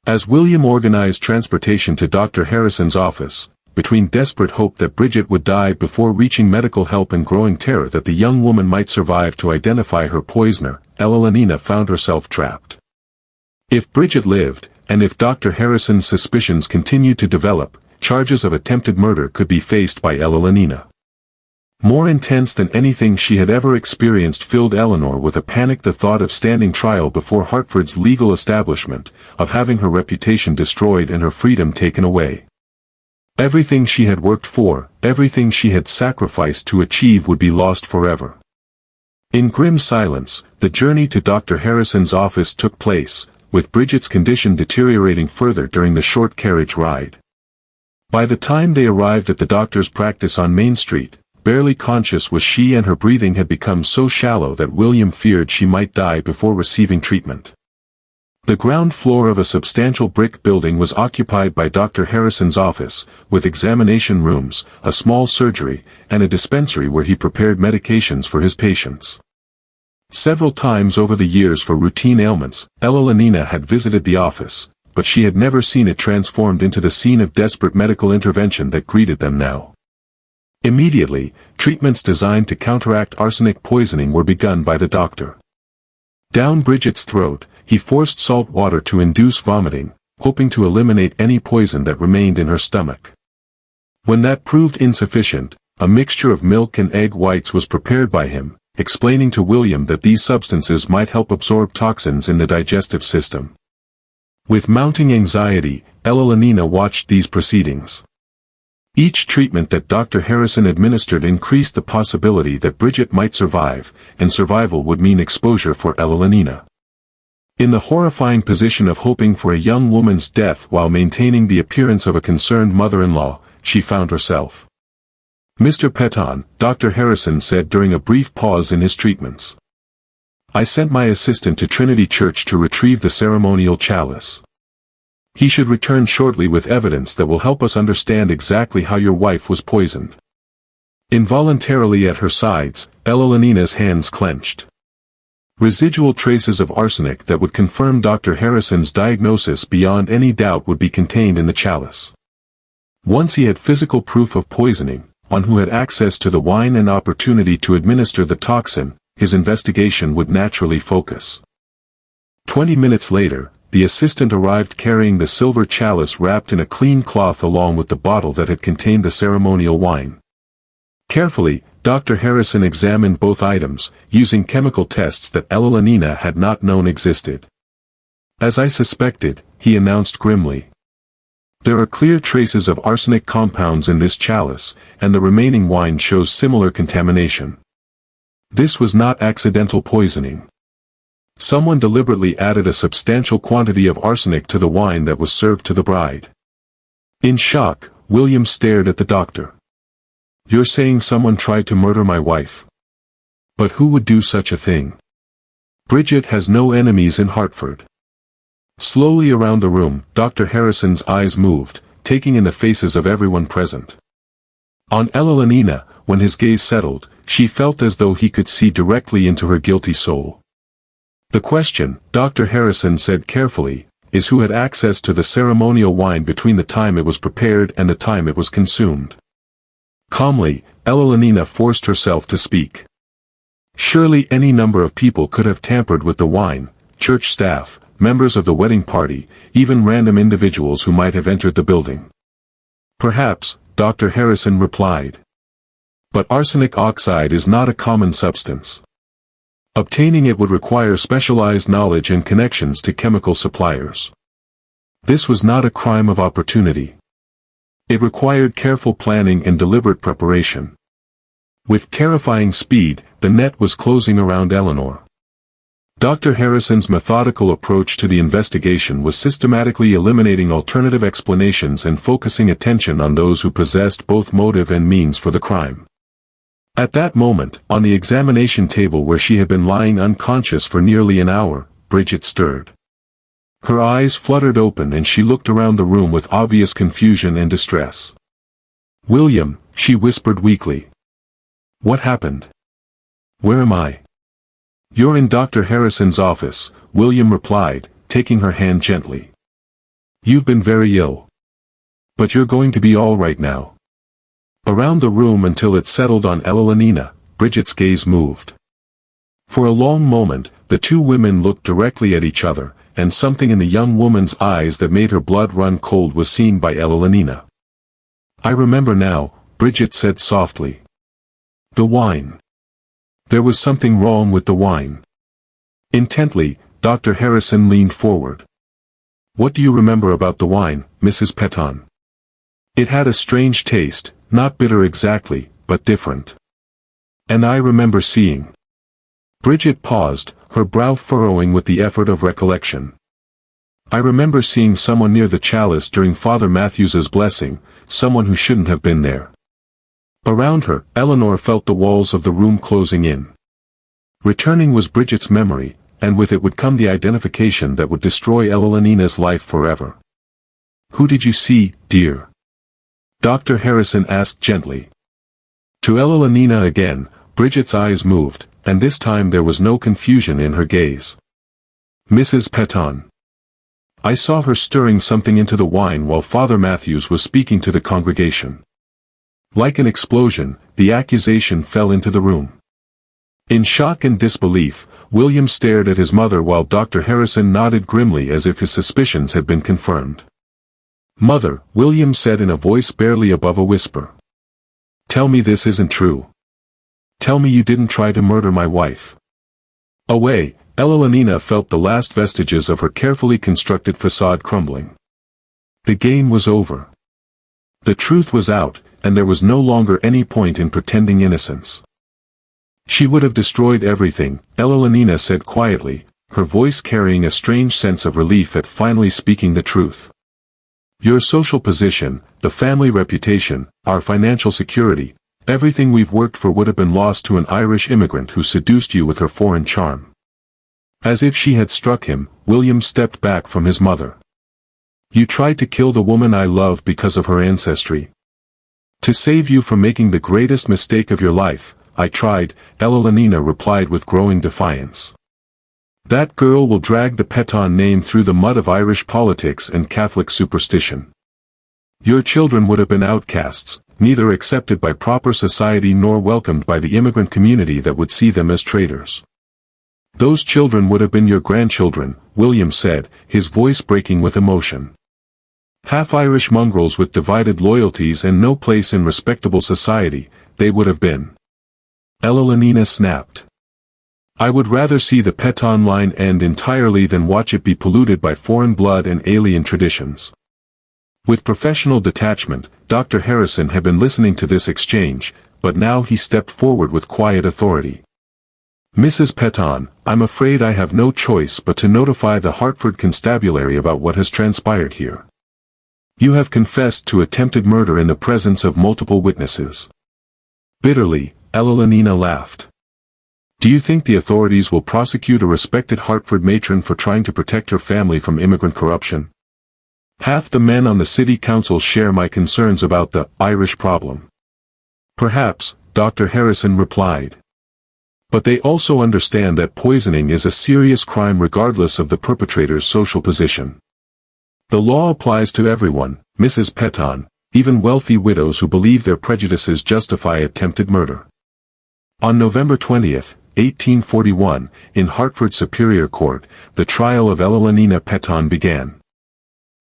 As William organized transportation to Dr. Harrison's office, between desperate hope that Bridget would die before reaching medical help and growing terror that the young woman might survive to identify her poisoner, Evelina found herself trapped. If Bridget lived, and if Dr. Harrison's suspicions continued to develop, charges of attempted murder could be faced by Evelina. More intense than anything she had ever experienced filled Eleanor with a panic the thought of standing trial before Hartford's legal establishment, of having her reputation destroyed and her freedom taken away. Everything she had worked for, everything she had sacrificed to achieve would be lost forever. In grim silence, the journey to Dr. Harrison's office took place, with Bridget's condition deteriorating further during the short carriage ride. By the time they arrived at the doctor's practice on Main Street, barely conscious was she, and her breathing had become so shallow that William feared she might die before receiving treatment. The ground floor of a substantial brick building was occupied by Dr. Harrison's office, with examination rooms, a small surgery, and a dispensary where he prepared medications for his patients. Several times over the years for routine ailments, Evelina had visited the office, but she had never seen it transformed into the scene of desperate medical intervention that greeted them now. Immediately, treatments designed to counteract arsenic poisoning were begun by the doctor. Down Bridget's throat, he forced salt water to induce vomiting, hoping to eliminate any poison that remained in her stomach. When that proved insufficient, a mixture of milk and egg whites was prepared by him, explaining to William that these substances might help absorb toxins in the digestive system. With mounting anxiety, Evelina watched these proceedings. Each treatment that Dr. Harrison administered increased the possibility that Bridget might survive, and survival would mean exposure for Evelina. In the horrifying position of hoping for a young woman's death while maintaining the appearance of a concerned mother-in-law, she found herself. "Mr. Peton," Dr. Harrison said during a brief pause in his treatments. "I sent my assistant to Trinity Church to retrieve the ceremonial chalice. He should return shortly with evidence that will help us understand exactly how your wife was poisoned." Involuntarily at her sides, Evelina's hands clenched. Residual traces of arsenic that would confirm Dr. Harrison's diagnosis beyond any doubt would be contained in the chalice. Once he had physical proof of poisoning, one who had access to the wine and opportunity to administer the toxin, his investigation would naturally focus. 20 minutes later, the assistant arrived carrying the silver chalice wrapped in a clean cloth along with the bottle that had contained the ceremonial wine. Carefully, Dr. Harrison examined both items, using chemical tests that Evelina had not known existed. "As I suspected," he announced grimly. "There are clear traces of arsenic compounds in this chalice, and the remaining wine shows similar contamination. This was not accidental poisoning. Someone deliberately added a substantial quantity of arsenic to the wine that was served to the bride. In shock, William stared at the doctor. "You're saying someone tried to murder my wife? But who would do such a thing? Bridget has no enemies in Hartford." Slowly around the room, Dr. Harrison's eyes moved, taking in the faces of everyone present. On Evelina, when his gaze settled, she felt as though he could see directly into her guilty soul. "The question," Dr. Harrison said carefully, "is who had access to the ceremonial wine between the time it was prepared and the time it was consumed." Calmly, Evelina forced herself to speak. "Surely any number of people could have tampered with the wine, church staff, members of the wedding party, even random individuals who might have entered the building." "Perhaps," Dr. Harrison replied. "But arsenic oxide is not a common substance. Obtaining it would require specialized knowledge and connections to chemical suppliers. This was not a crime of opportunity. It required careful planning and deliberate preparation." With terrifying speed, the net was closing around Eleanor. Dr. Harrison's methodical approach to the investigation was systematically eliminating alternative explanations and focusing attention on those who possessed both motive and means for the crime. At that moment, on the examination table where she had been lying unconscious for nearly an hour, Bridget stirred. Her eyes fluttered open and she looked around the room with obvious confusion and distress. "William," she whispered weakly. "What happened? Where am I?" "You're in Dr. Harrison's office," William replied, taking her hand gently. "You've been very ill. But you're going to be all right now." Around the room until it settled on Evelina, Bridget's gaze moved. For a long moment, the two women looked directly at each other, and something in the young woman's eyes that made her blood run cold was seen by Evelina. "I remember now," Bridget said softly. "The wine. There was something wrong with the wine." Intently, Dr. Harrison leaned forward. "What do you remember about the wine, Mrs. Petton?" "It had a strange taste, not bitter exactly, but different. And I remember seeing." Bridget paused, her brow furrowing with the effort of recollection. "I remember seeing someone near the chalice during Father Matthews's blessing, someone who shouldn't have been there." Around her, Eleanor felt the walls of the room closing in. Returning was Bridget's memory, and with it would come the identification that would destroy Evelina's life forever. "Who did you see, dear?" Dr. Harrison asked gently. To Evelina again, Bridget's eyes moved, and this time there was no confusion in her gaze. "Mrs. Petton. I saw her stirring something into the wine while Father Matthews was speaking to the congregation." Like an explosion, the accusation fell into the room. In shock and disbelief, William stared at his mother while Dr. Harrison nodded grimly as if his suspicions had been confirmed. "Mother," William said in a voice barely above a whisper. "Tell me this isn't true. Tell me you didn't try to murder my wife." Away, Evelina felt the last vestiges of her carefully constructed facade crumbling. The game was over. The truth was out, and there was no longer any point in pretending innocence. "She would have destroyed everything," Evelina said quietly, her voice carrying a strange sense of relief at finally speaking the truth. "Your social position, the family reputation, our financial security, everything we've worked for would have been lost to an Irish immigrant who seduced you with her foreign charm." As if she had struck him, William stepped back from his mother. "You tried to kill the woman I love because of her ancestry. To save you from making the greatest mistake of your life, I tried," Evelina replied with growing defiance. "That girl will drag the Petton name through the mud of Irish politics and Catholic superstition. Your children would have been outcasts, neither accepted by proper society nor welcomed by the immigrant community that would see them as traitors. Those children would have been your grandchildren," William said, his voice breaking with emotion. "Half-Irish mongrels with divided loyalties and no place in respectable society, they would have been." Evelina snapped. "I would rather see the Petton line end entirely than watch it be polluted by foreign blood and alien traditions." With professional detachment, Dr. Harrison had been listening to this exchange, but now he stepped forward with quiet authority. Mrs. Petton, I'm afraid I have no choice but to notify the Hartford Constabulary about what has transpired here. You have confessed to attempted murder in the presence of multiple witnesses. Bitterly, Evelina laughed. Do you think the authorities will prosecute a respected Hartford matron for trying to protect her family from immigrant corruption? Half the men on the city council share my concerns about the Irish problem. Perhaps, Dr. Harrison replied. But they also understand that poisoning is a serious crime regardless of the perpetrator's social position. The law applies to everyone, Mrs. Petton, even wealthy widows who believe their prejudices justify attempted murder. On November 20, 1841, in Hartford Superior Court, the trial of Evelina Petton began.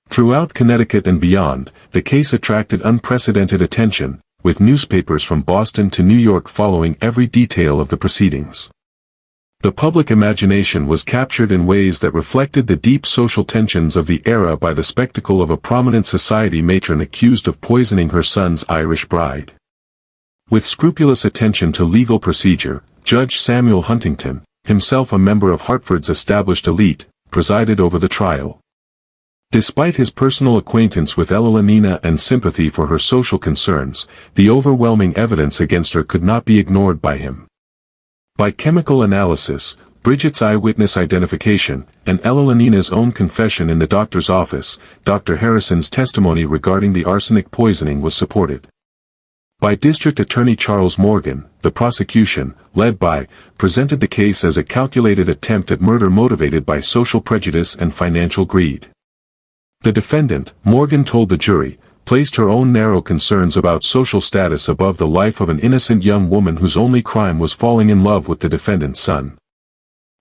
Throughout Connecticut and beyond, the case attracted unprecedented attention, with newspapers from Boston to New York following every detail of the proceedings. The public imagination was captured in ways that reflected the deep social tensions of the era by the spectacle of a prominent society matron accused of poisoning her son's Irish bride. With scrupulous attention to legal procedure, Judge Samuel Huntington, himself a member of Hartford's established elite, presided over the trial. Despite his personal acquaintance with Evelina and sympathy for her social concerns, the overwhelming evidence against her could not be ignored by him. By chemical analysis, Bridget's eyewitness identification, and Evelina's own confession in the doctor's office, Dr. Harrison's testimony regarding the arsenic poisoning was supported. By District Attorney Charles Morgan, the prosecution, led by, presented the case as a calculated attempt at murder motivated by social prejudice and financial greed. The defendant, Morgan told the jury, placed her own narrow concerns about social status above the life of an innocent young woman whose only crime was falling in love with the defendant's son.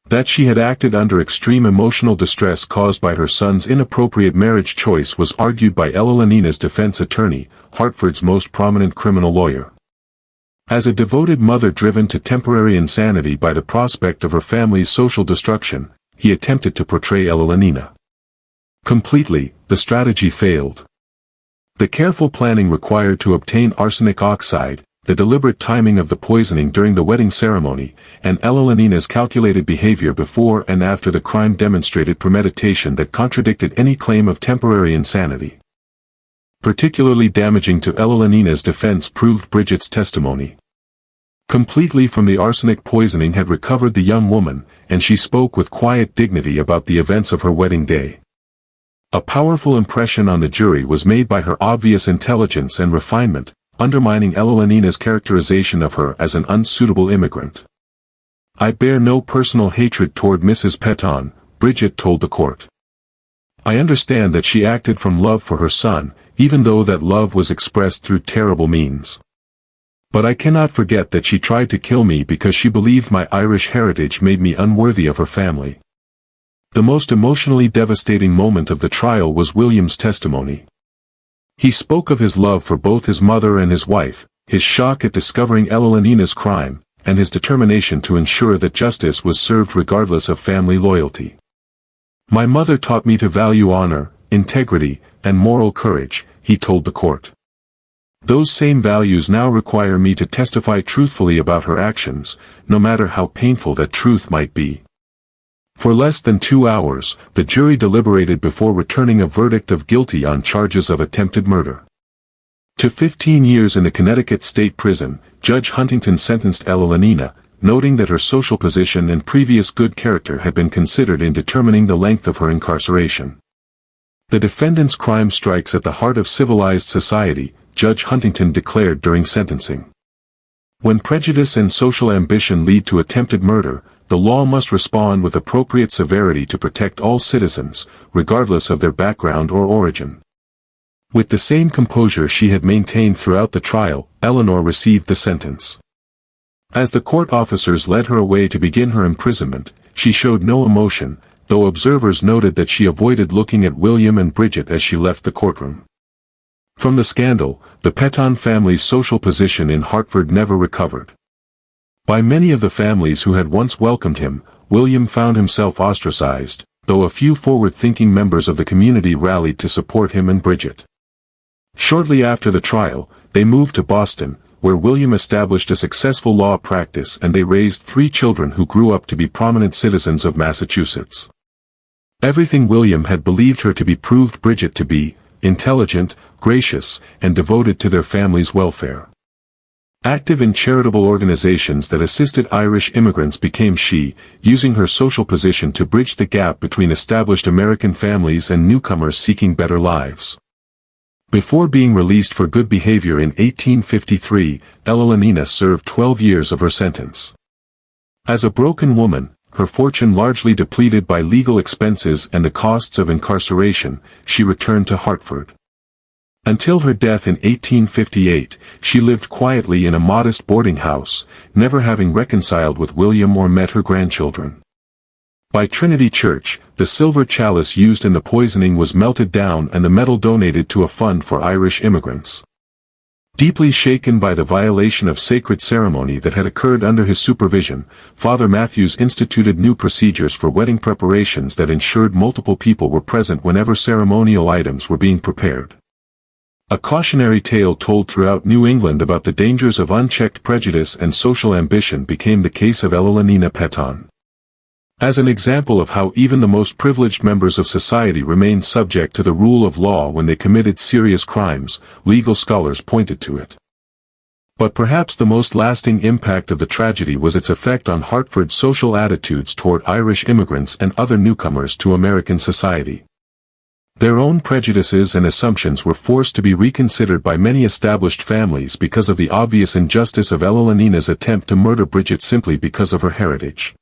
That she had acted under extreme emotional distress caused by her son's inappropriate marriage choice was argued by Evelina's defense attorney, Hartford's most prominent criminal lawyer. As a devoted mother driven to temporary insanity by the prospect of her family's social destruction, he attempted to portray Evelina. Completely, the strategy failed. The careful planning required to obtain arsenic oxide, the deliberate timing of the poisoning during the wedding ceremony, and Evelina's calculated behavior before and after the crime demonstrated premeditation that contradicted any claim of temporary insanity. Particularly damaging to Evelina's defense proved Bridget's testimony. Completely from the arsenic poisoning had recovered the young woman, and she spoke with quiet dignity about the events of her wedding day. A powerful impression on the jury was made by her obvious intelligence and refinement, undermining Evelina's characterization of her as an unsuitable immigrant. I bear no personal hatred toward Mrs. Petton, Bridget told the court. I understand that she acted from love for her son, even though that love was expressed through terrible means. But I cannot forget that she tried to kill me because she believed my Irish heritage made me unworthy of her family. The most emotionally devastating moment of the trial was William's testimony. He spoke of his love for both his mother and his wife, his shock at discovering Evelina's crime, and his determination to ensure that justice was served regardless of family loyalty. My mother taught me to value honor, integrity, and moral courage, he told the court. Those same values now require me to testify truthfully about her actions, no matter how painful that truth might be. For less than 2 hours, the jury deliberated before returning a verdict of guilty on charges of attempted murder. To 15 years in a Connecticut state prison, Judge Huntington sentenced Evelina, noting that her social position and previous good character had been considered in determining the length of her incarceration. The defendant's crime strikes at the heart of civilized society, Judge Huntington declared during sentencing. When prejudice and social ambition lead to attempted murder, the law must respond with appropriate severity to protect all citizens, regardless of their background or origin. With the same composure she had maintained throughout the trial, Eleanor received the sentence. As the court officers led her away to begin her imprisonment, she showed no emotion, though observers noted that she avoided looking at William and Bridget as she left the courtroom. From the scandal, the Petton family's social position in Hartford never recovered. By many of the families who had once welcomed him, William found himself ostracized, though a few forward-thinking members of the community rallied to support him and Bridget. Shortly after the trial, they moved to Boston, where William established a successful law practice and they raised 3 children who grew up to be prominent citizens of Massachusetts. Everything William had believed her to be proved Bridget to be: intelligent, gracious, and devoted to their family's welfare. Active in charitable organizations that assisted Irish immigrants became she, using her social position to bridge the gap between established American families and newcomers seeking better lives. Before being released for good behavior in 1853, Elalina served 12 years of her sentence. As a broken woman, her fortune largely depleted by legal expenses and the costs of incarceration, she returned to Hartford. Until her death in 1858, she lived quietly in a modest boarding house, never having reconciled with William or met her grandchildren. By Trinity Church, the silver chalice used in the poisoning was melted down and the metal donated to a fund for Irish immigrants. Deeply shaken by the violation of sacred ceremony that had occurred under his supervision, Father Matthews instituted new procedures for wedding preparations that ensured multiple people were present whenever ceremonial items were being prepared. A cautionary tale told throughout New England about the dangers of unchecked prejudice and social ambition became the case of Elalina Petton. As an example of how even the most privileged members of society remained subject to the rule of law when they committed serious crimes, legal scholars pointed to it. But perhaps the most lasting impact of the tragedy was its effect on Hartford's social attitudes toward Irish immigrants and other newcomers to American society. Their own prejudices and assumptions were forced to be reconsidered by many established families because of the obvious injustice of Elalina's attempt to murder Bridget simply because of her heritage.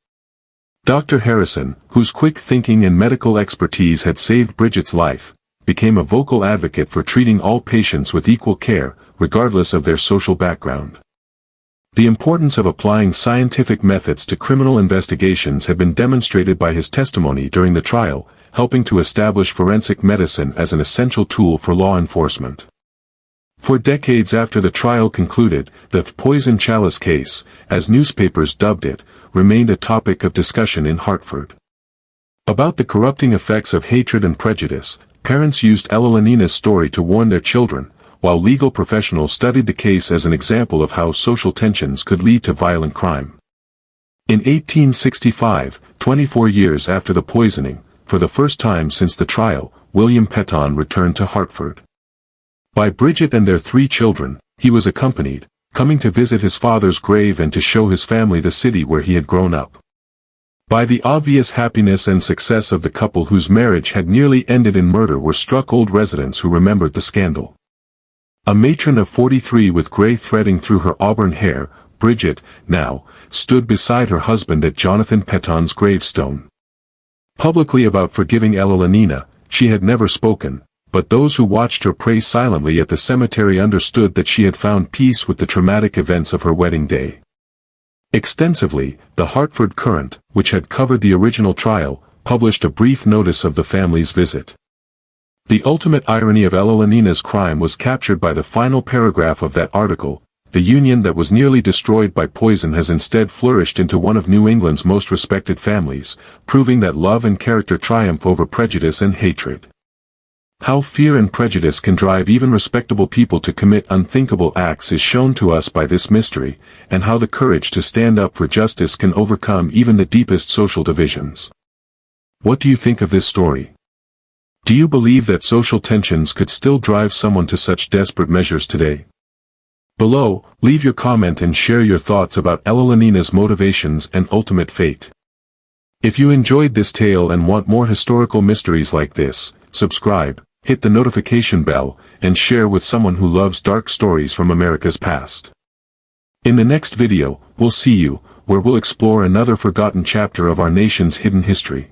Dr. Harrison, whose quick thinking and medical expertise had saved Bridget's life, became a vocal advocate for treating all patients with equal care, regardless of their social background. The importance of applying scientific methods to criminal investigations had been demonstrated by his testimony during the trial, helping to establish forensic medicine as an essential tool for law enforcement. For decades after the trial concluded, the poison chalice case, as newspapers dubbed it, remained a topic of discussion in Hartford. About the corrupting effects of hatred and prejudice, parents used Elalina's story to warn their children, while legal professionals studied the case as an example of how social tensions could lead to violent crime. In 1865, 24 years after the poisoning, for the first time since the trial, William Petton returned to Hartford. By Bridget and their 3 children, he was accompanied, coming to visit his father's grave and to show his family the city where he had grown up. By the obvious happiness and success of the couple whose marriage had nearly ended in murder were struck old residents who remembered the scandal. A matron of 43 with gray threading through her auburn hair, Bridget, now, stood beside her husband at Jonathan Petton's gravestone. Publicly about forgiving Elalina, she had never spoken, but those who watched her pray silently at the cemetery understood that she had found peace with the traumatic events of her wedding day. Extensively, the Hartford Courant, which had covered the original trial, published a brief notice of the family's visit. The ultimate irony of Elalina's crime was captured by the final paragraph of that article: the union that was nearly destroyed by poison has instead flourished into one of New England's most respected families, proving that love and character triumph over prejudice and hatred. How fear and prejudice can drive even respectable people to commit unthinkable acts is shown to us by this mystery, and how the courage to stand up for justice can overcome even the deepest social divisions. What do you think of this story? Do you believe that social tensions could still drive someone to such desperate measures today? Below, leave your comment and share your thoughts about Elalina's motivations and ultimate fate. If you enjoyed this tale and want more historical mysteries like this, subscribe, hit the notification bell, and share with someone who loves dark stories from America's past. In the next video, we'll see you, where we'll explore another forgotten chapter of our nation's hidden history.